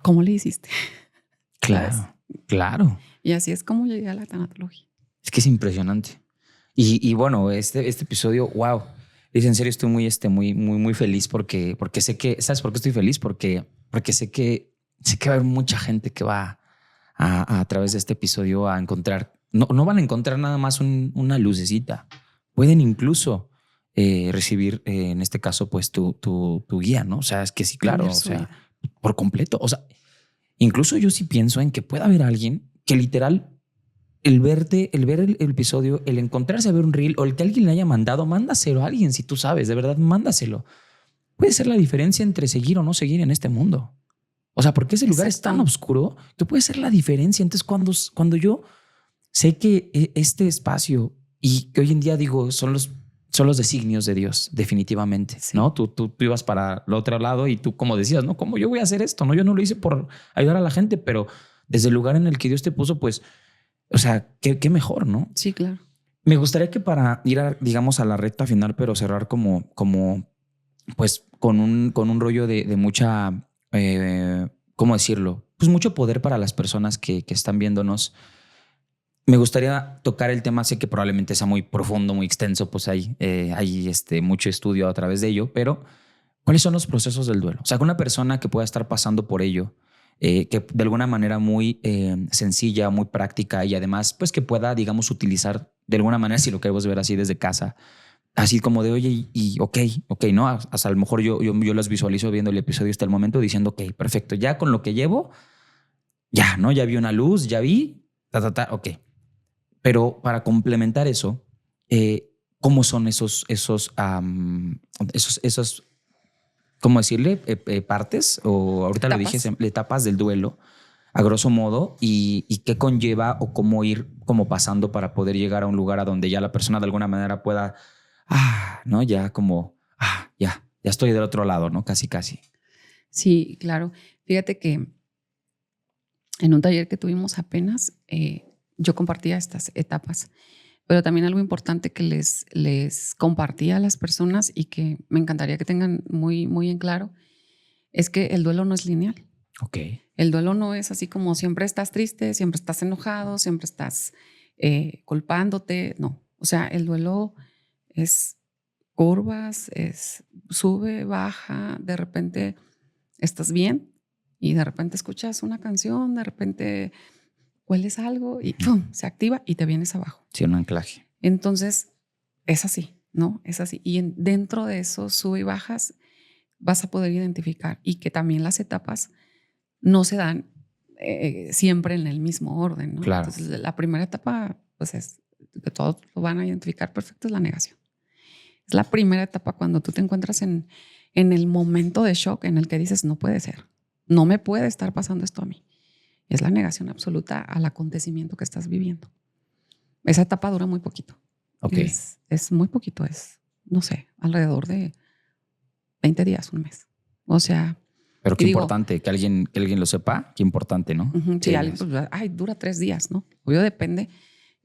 ¿cómo le hiciste? ¿Sabes? Claro, claro. Y así es como llegué a la tanatología. Es que es impresionante. Y bueno, este episodio, wow. Dice, en serio, estoy muy feliz porque sé que, ¿sabes por qué estoy feliz? Porque sé que va a haber mucha gente que va a través de este episodio a encontrar, no van a encontrar nada más una lucecita. Pueden incluso recibir, en este caso, pues tu guía, ¿no? O sea, es que sí, claro, Cambiar o su sea, vida. por completo. O sea, incluso yo sí pienso en que pueda haber alguien que literal el ver el episodio, el encontrarse a ver un reel o el que alguien le haya mandado, mándaselo a alguien si tú sabes, de verdad, mándaselo. Puede ser la diferencia entre seguir o no seguir en este mundo. O sea, porque ese lugar es tan Exacto. oscuro que puede ser la diferencia. Entonces, cuando yo sé que este espacio y que hoy en día digo son los designios de Dios, definitivamente, Sí. ¿no? Tú ibas para el otro lado y tú como decías, ¿no? ¿Cómo yo voy a hacer esto? No, yo no lo hice por ayudar a la gente, pero desde el lugar en el que Dios te puso, pues, o sea, qué mejor, ¿no? Sí, claro. Me gustaría que para ir digamos, a la recta final, pero cerrar como pues, con un rollo de mucha, ¿cómo decirlo? Pues mucho poder para las personas que están viéndonos. Me gustaría tocar el tema, sé que probablemente sea muy profundo, muy extenso, pues hay mucho estudio a través de ello, pero ¿cuáles son los procesos del duelo? O sea, que una persona que pueda estar pasando por ello, que de alguna manera muy sencilla, muy práctica y además, pues que pueda, digamos, utilizar de alguna manera, si lo queremos ver así desde casa, así como de, oye, ok, ¿no? Hasta a lo mejor yo las visualizo viendo el episodio hasta el momento diciendo, ok, perfecto, ya con lo que llevo, ya, ¿no? Ya vi una luz, ya vi, ok. Pero para complementar eso, ¿cómo son esos, ¿cómo decirle? Partes, o ahorita lo dije, etapas del duelo, a grosso modo, y qué conlleva o cómo ir como pasando para poder llegar a un lugar a donde ya la persona de alguna manera pueda, ¿no? Ya como, ya estoy del otro lado, ¿no? Casi. Sí, claro. Fíjate que en un taller que tuvimos apenas, yo compartía estas etapas, pero también algo importante que les compartía a las personas y que me encantaría que tengan muy, muy en claro es que el duelo no es lineal. Ok. El duelo no es así como siempre estás triste, siempre estás enojado, siempre estás culpándote. No, o sea, el duelo es curvas, es sube, baja, de repente estás bien y de repente escuchas una canción, de repente hueles algo y ¡pum! Se activa y te vienes abajo. Sí, un anclaje. Entonces, es así, ¿no? Es así. Y dentro de esos sube y bajas vas a poder identificar y que también las etapas no se dan siempre en el mismo orden, ¿no? Claro. Entonces, la primera etapa, pues es que todos lo van a identificar perfecto, es la negación. Es la primera etapa cuando tú te encuentras en el momento de shock en el que dices, no puede ser, no me puede estar pasando esto a mí. Es la negación absoluta al acontecimiento que estás viviendo. Esa etapa dura muy poquito. Ok. Es muy poquito, es, no sé, alrededor de 20 días, un mes. O sea... Pero qué importante que alguien lo sepa, qué importante, ¿no? Sí, alguien, pues, dura 3 días, ¿no? Obvio depende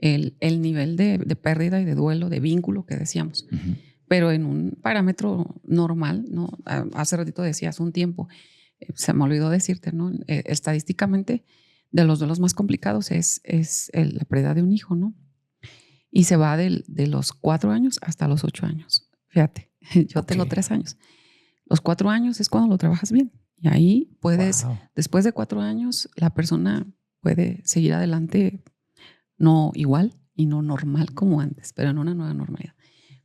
el nivel de pérdida y de duelo, de vínculo que decíamos. Ujú. Pero en un parámetro normal, ¿no? Hace ratito decías un tiempo, se me olvidó decirte, ¿no? Estadísticamente, de los duelos más complicados es la pérdida de un hijo, ¿no? Y se va de los 4 años hasta los 8 años. Fíjate, yo tengo 3 años. Los 4 años es cuando lo trabajas bien. Y ahí puedes, Wow. después de 4 años, la persona puede seguir adelante, no igual y no normal como antes, pero en una nueva normalidad.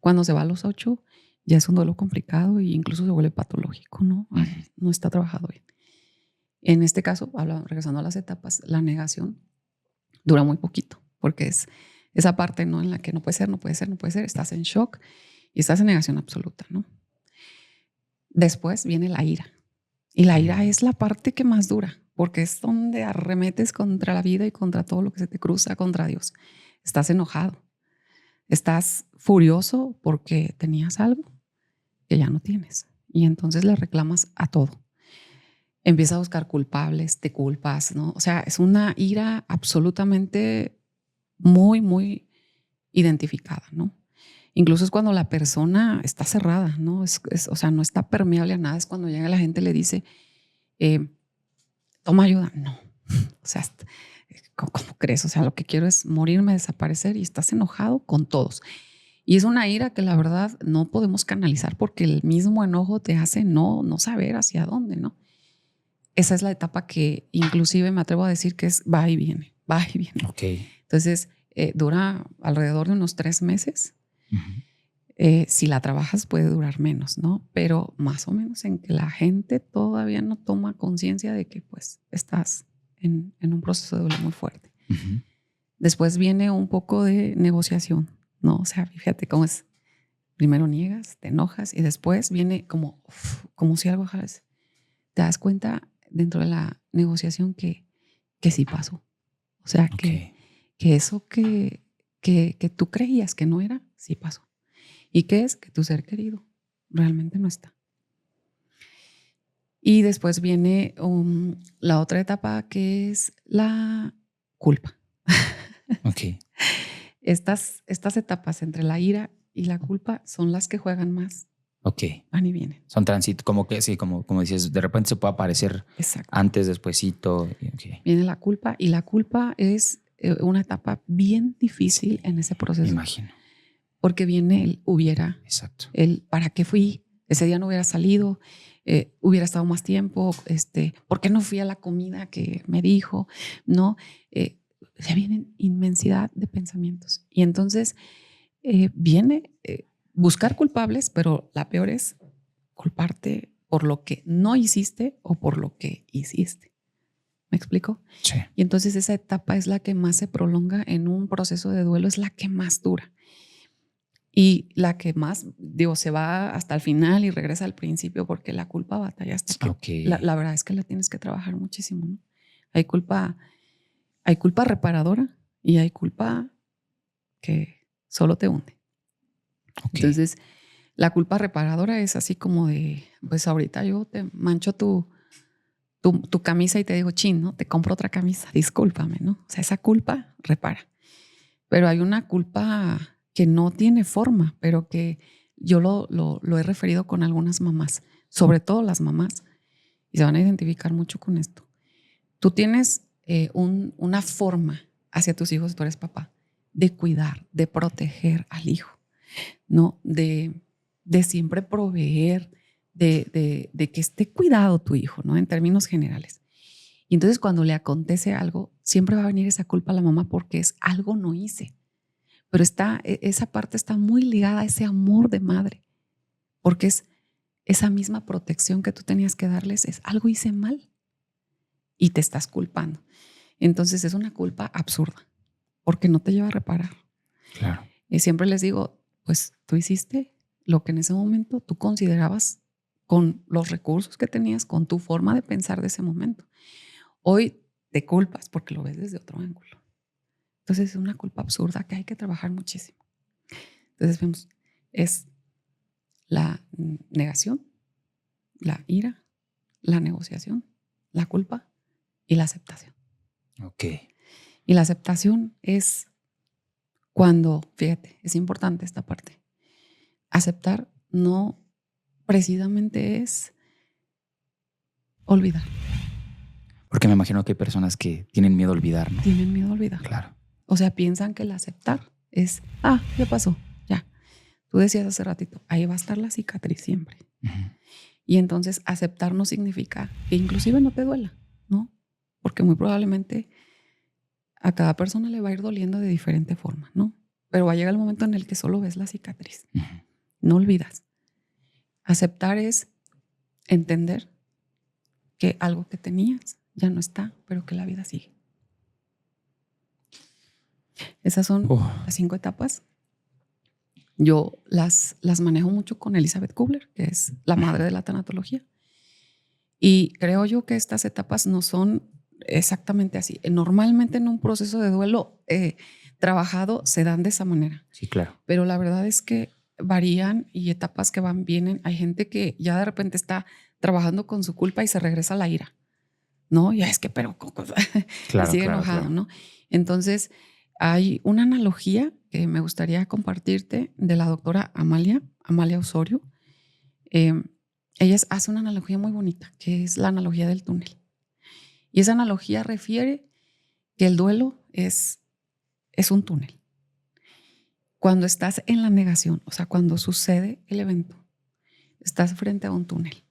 Cuando se va a los 8, ya es un duelo complicado e incluso se vuelve patológico, ¿no? Ay, no está trabajado bien. En este caso, regresando a las etapas, la negación dura muy poquito, porque es esa parte, ¿no? En la que no puede ser, no puede ser, no puede ser, estás en shock y estás en negación absoluta, ¿no? Después viene la ira. Y la ira es la parte que más dura, porque es donde arremetes contra la vida y contra todo lo que se te cruza, contra Dios. Estás enojado, estás furioso porque tenías algo que ya no tienes. Y entonces le reclamas a todo. Empieza a buscar culpables, te culpas, ¿no? O sea, es una ira absolutamente muy, muy identificada, ¿no? Incluso es cuando la persona está cerrada, ¿no? O sea, no está permeable a nada. Es cuando llega la gente y le dice, toma ayuda. No. O sea, ¿cómo crees? O sea, lo que quiero es morirme, desaparecer y estás enojado con todos. Y es una ira que la verdad no podemos canalizar porque el mismo enojo te hace no saber hacia dónde, ¿no? Esa es la etapa que inclusive me atrevo a decir que es va y viene, va y viene. Ok. Entonces, dura alrededor de unos 3 meses. Ujú. Si la trabajas puede durar menos, ¿no? Pero más o menos en que la gente todavía no toma conciencia de que pues estás en un proceso de duelo muy fuerte. Ujú. Después viene un poco de negociación, ¿no? O sea, fíjate cómo es. Primero niegas, te enojas y después viene como si algo jalas. Te das cuenta dentro de la negociación que sí pasó. O sea, Ok. que eso que tú creías que no era, sí pasó. ¿Y qué es? Que tu ser querido realmente no está. Y después viene la otra etapa que es la culpa. Ok. Estas etapas entre la ira y la culpa son las que juegan más. Ok. Van y vienen. Son tránsito, como que sí, como dices, de repente se puede aparecer Exacto. antes, despuesito. Okay. Viene la culpa y la culpa es una etapa bien difícil en ese Me proceso. imagino. Porque viene el hubiera, Exacto. el para qué fui, ese día no hubiera salido, hubiera estado más tiempo, ¿por qué no fui a la comida que me dijo? No, ya vienen inmensidad de pensamientos. Y entonces viene buscar culpables, pero la peor es culparte por lo que no hiciste o por lo que hiciste. ¿Me explico? Sí. Y entonces esa etapa es la que más se prolonga en un proceso de duelo, es la que más dura. Y la que más, digo, se va hasta el final y regresa al principio porque la culpa batalla hasta que Okay. la verdad es que la tienes que trabajar muchísimo, ¿no? Hay culpa reparadora y hay culpa que solo te hunde. Okay. Entonces, la culpa reparadora es así como de, pues ahorita yo te mancho tu camisa y te digo, chin, ¿no? Te compro otra camisa, discúlpame, ¿no? O sea, esa culpa repara. Pero hay una culpa que no tiene forma, pero que yo lo he referido con algunas mamás, sobre todo las mamás, y se van a identificar mucho con esto. Tú tienes una forma hacia tus hijos, tú eres papá, de cuidar, de proteger al hijo, ¿no? De siempre proveer, de que esté cuidado tu hijo, ¿no? En términos generales. Y entonces cuando le acontece algo, siempre va a venir esa culpa a la mamá porque es algo no hice. Pero esa parte está muy ligada a ese amor de madre, porque es esa misma protección que tú tenías que darles, es algo hice mal y te estás culpando. Entonces es una culpa absurda, porque no te lleva a reparar. Claro. Y siempre les digo, pues tú hiciste lo que en ese momento tú considerabas con los recursos que tenías, con tu forma de pensar de ese momento. Hoy te culpas porque lo ves desde otro ángulo. Entonces es una culpa absurda que hay que trabajar muchísimo. Entonces vemos, es la negación, la ira, la negociación, la culpa y la aceptación. Ok. Y la aceptación es Cuando, fíjate, es importante esta parte. Aceptar no precisamente es olvidar. Porque me imagino que hay personas que tienen miedo a olvidar, ¿no? Tienen miedo a olvidar. Claro. O sea, piensan que el aceptar es, ya pasó, ya. Tú decías hace ratito, ahí va a estar la cicatriz siempre. Uh-huh. Y entonces aceptar no significa que inclusive no te duela, ¿no? Porque muy probablemente a cada persona le va a ir doliendo de diferente forma, ¿no? Pero va a llegar el momento en el que solo ves la cicatriz. Uh-huh. No olvidas. Aceptar es entender que algo que tenías ya no está, pero que la vida sigue. Esas son las 5 etapas. Yo las manejo mucho con Elizabeth Kubler, que es la madre de la tanatología. Y creo yo que estas etapas no son exactamente así. Normalmente en un proceso de duelo trabajado se dan de esa manera. Sí, claro. Pero la verdad es que varían y etapas que van, vienen. Hay gente que ya de repente está trabajando con su culpa y se regresa a la ira, ¿no? Ya es que, pero claro, sigue enojado, claro. ¿No? Entonces, hay una analogía que me gustaría compartirte de la doctora Amalia Osorio. Ella hace una analogía muy bonita, que es la analogía del túnel. Y esa analogía refiere que el duelo es un túnel. Cuando estás en la negación, o sea, cuando sucede el evento, estás frente a un túnel.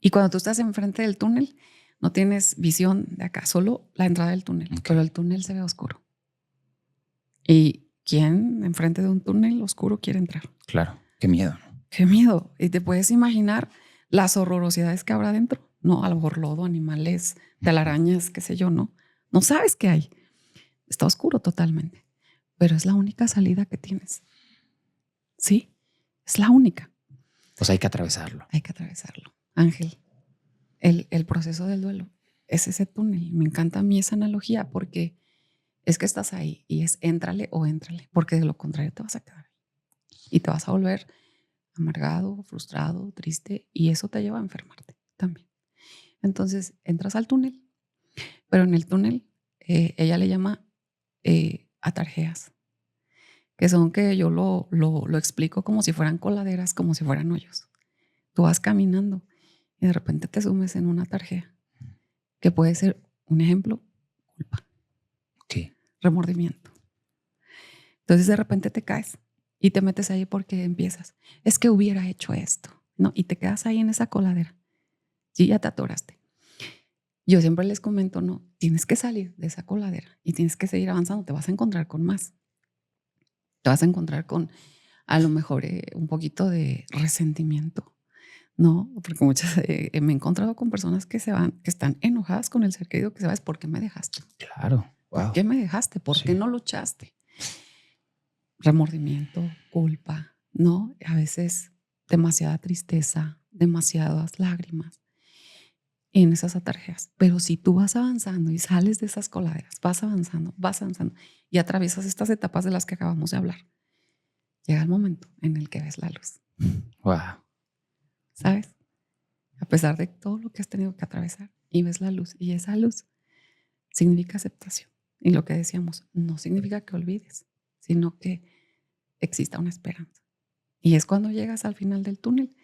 Y cuando tú estás enfrente del túnel, no tienes visión de acá, solo la entrada del túnel, okay. Pero el túnel se ve oscuro. ¿Y quién enfrente de un túnel oscuro quiere entrar? Claro, qué miedo, ¿no? Qué miedo. Y te puedes imaginar las horrorosidades que habrá dentro. No, a lo mejor lodo, animales, telarañas, qué sé yo, ¿no? No sabes qué hay. Está oscuro totalmente. Pero es la única salida que tienes. Sí, es la única. Pues hay que atravesarlo. Hay que atravesarlo. Ángel, el proceso del duelo es ese túnel. Me encanta a mí esa analogía porque es que estás ahí y es éntrale o éntrale, porque de lo contrario te vas a quedar ahí y te vas a volver amargado, frustrado, triste, y eso te lleva a enfermarte también. Entonces entras al túnel, pero en el túnel ella le llama atarjeas, que son que yo lo explico como si fueran coladeras, como si fueran hoyos. Tú vas caminando y de repente te sumes en una atarjea, que puede ser, un ejemplo, culpa. Okay. Remordimiento. Entonces de repente te caes y te metes ahí porque empiezas, es que hubiera hecho esto, ¿no? Y te quedas ahí en esa coladera y ya te atoraste. Yo siempre les comento, no, tienes que salir de esa coladera y tienes que seguir avanzando, te vas a encontrar con más. Te vas a encontrar con a lo mejor un poquito de resentimiento, ¿no? Porque muchas me he encontrado con personas que se van, que están enojadas con el ser querido que se va, es ¿por qué me dejaste? Claro. Wow. ¿Por qué me dejaste? ¿Por qué no luchaste? Remordimiento, culpa, ¿no? A veces demasiada tristeza, demasiadas lágrimas en esas atarjeas. Pero si tú vas avanzando y sales de esas coladeras, vas avanzando y atraviesas estas etapas de las que acabamos de hablar, llega el momento en el que ves la luz. Wow. ¿Sabes? A pesar de todo lo que has tenido que atravesar y ves la luz, y esa luz significa aceptación. Y lo que decíamos, no significa que olvides, sino que exista una esperanza. Y es cuando llegas al final del túnel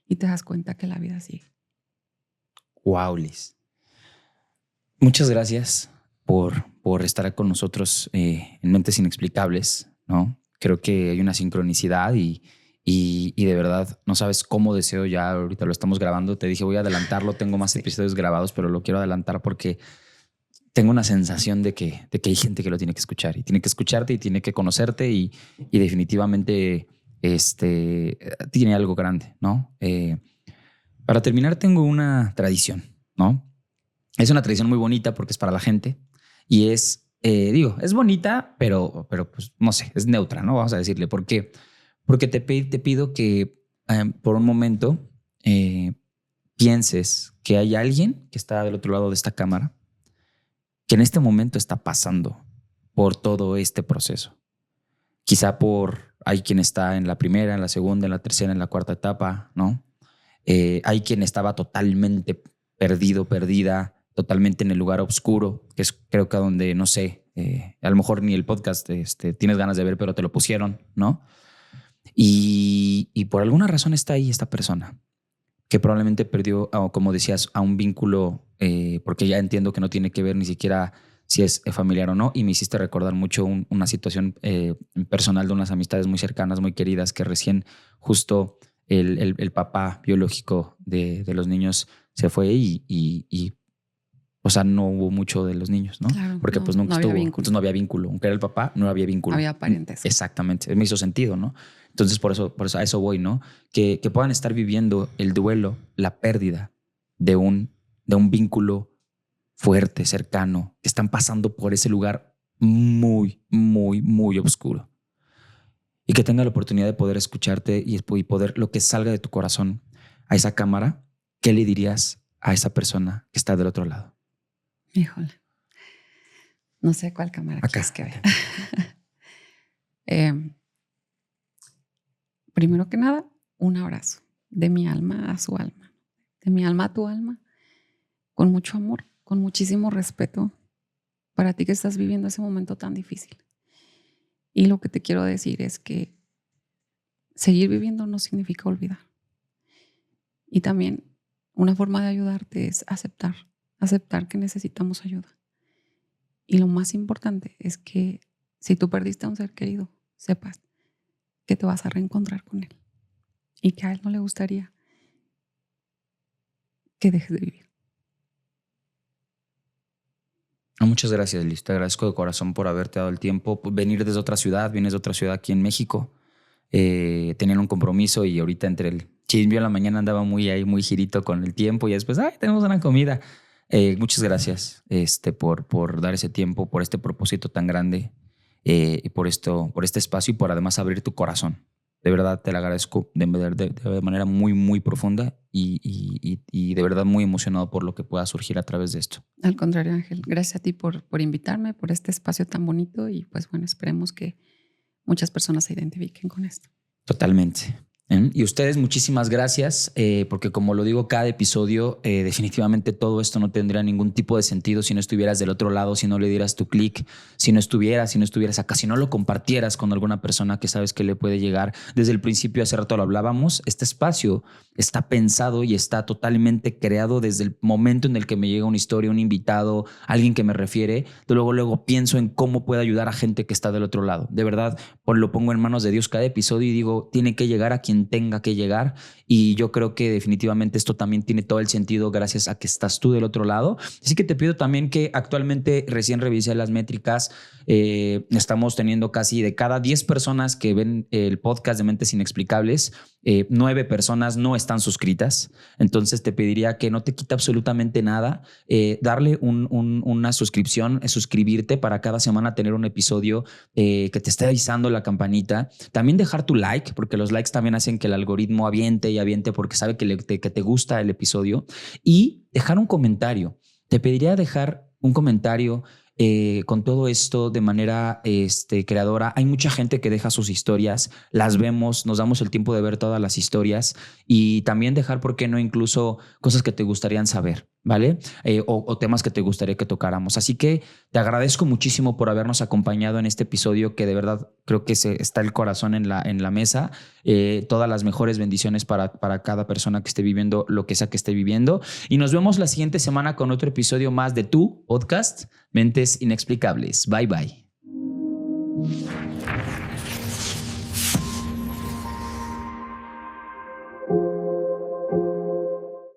y te das cuenta que la vida sigue. Wow, Liz. Muchas gracias por estar con nosotros en Mentes Inexplicables, ¿no? Creo que hay una sincronicidad y de verdad no sabes cómo deseo ya, ahorita lo estamos grabando, te dije voy a adelantarlo, tengo más episodios grabados, pero lo quiero adelantar porque tengo una sensación de que hay gente que lo tiene que escuchar y tiene que escucharte y tiene que conocerte y definitivamente tiene algo grande, ¿no? Para terminar, tengo una tradición, ¿no? Es una tradición muy bonita porque es para la gente y es bonita, pero pues no sé, es neutra, ¿no? Vamos a decirle, porque te pido que por un momento pienses que hay alguien que está del otro lado de esta cámara que en este momento está pasando por todo este proceso. Quizá hay quien está en la primera, en la segunda, en la tercera, en la cuarta etapa, ¿no? Hay quien estaba totalmente perdido, perdida, totalmente en el lugar oscuro, que es creo que donde, no sé, a lo mejor ni el podcast tienes ganas de ver, pero te lo pusieron, ¿no? Y por alguna razón está ahí esta persona que probablemente perdió, como decías, a un vínculo, porque ya entiendo que no tiene que ver ni siquiera si es familiar o no, y me hiciste recordar mucho una situación personal de unas amistades muy cercanas, muy queridas, que recién justo el papá biológico de los niños se fue y o sea, no hubo mucho de los niños, ¿no? Claro, Porque pues nunca no había estuvo, vínculo. entonces no había vínculo. Aunque era el papá, no había vínculo. Había parentesco. Exactamente, me hizo sentido, ¿no? Entonces por eso a eso voy, ¿no? Que puedan estar viviendo el duelo, la pérdida de un vínculo fuerte, cercano, que están pasando por ese lugar muy, muy, muy oscuro. Y que tenga la oportunidad de poder escucharte y poder lo que salga de tu corazón a esa cámara, ¿qué le dirías a esa persona que está del otro lado? Híjole. No sé cuál cámara Acá. quieres que vea. Primero que nada, un abrazo de mi alma a su alma, de mi alma a tu alma, con mucho amor, con muchísimo respeto para ti que estás viviendo ese momento tan difícil. Y lo que te quiero decir es que seguir viviendo no significa olvidar. Y también una forma de ayudarte es aceptar que necesitamos ayuda. Y lo más importante es que si tú perdiste a un ser querido, sepas que te vas a reencontrar con él y que a él no le gustaría que dejes de vivir. Muchas gracias, Liz. Te agradezco de corazón por haberte dado el tiempo. Venir desde otra ciudad, vienes de otra ciudad aquí en México. Tenían un compromiso y ahorita entre el chisme en la mañana andaba muy girito con el tiempo y después, tenemos una comida. Muchas gracias por dar ese tiempo, por este propósito tan grande y por este espacio y por además abrir tu corazón. De verdad te lo agradezco de manera muy, muy profunda y de verdad muy emocionado por lo que pueda surgir a través de esto. Al contrario, Ángel, gracias a ti por invitarme, por este espacio tan bonito y pues bueno, esperemos que muchas personas se identifiquen con esto. Totalmente. Y ustedes, muchísimas gracias, porque como lo digo cada episodio, definitivamente todo esto no tendría ningún tipo de sentido si no estuvieras del otro lado, si no le dieras tu clic, si no estuvieras acá, si no lo compartieras con alguna persona que sabes que le puede llegar. Desde el principio, hace rato lo hablábamos, este espacio está pensado y está totalmente creado desde el momento en el que me llega una historia, un invitado, alguien que me refiere. Luego pienso en cómo puedo ayudar a gente que está del otro lado. De verdad, lo pongo en manos de Dios cada episodio y digo, tiene que llegar a quien tenga que llegar, y yo creo que definitivamente esto también tiene todo el sentido gracias a que estás tú del otro lado. Así que te pido también que actualmente, recién revisé las métricas, estamos teniendo casi de cada 10 personas que ven el podcast de Mentes Inexplicables, 9 personas no están suscritas. Entonces te pediría que no te quita absolutamente nada, darle una suscripción, suscribirte para cada semana tener un episodio que te esté avisando la campanita. También dejar tu like, porque los likes también hacen que el algoritmo aviente y aviente porque sabe que te gusta el episodio. Y dejar un comentario. Te pediría dejar un comentario con todo esto de manera creadora. Hay mucha gente que deja sus historias, las vemos, nos damos el tiempo de ver todas las historias y también dejar, ¿por qué no?, incluso cosas que te gustarían saber, ¿vale? O temas que te gustaría que tocáramos. Así que te agradezco muchísimo por habernos acompañado en este episodio, que de verdad creo que está el corazón en la mesa. Todas las mejores bendiciones para cada persona que esté viviendo lo que sea que esté viviendo. Y nos vemos la siguiente semana con otro episodio más de tu podcast, Mentes Inexplicables. Bye, bye.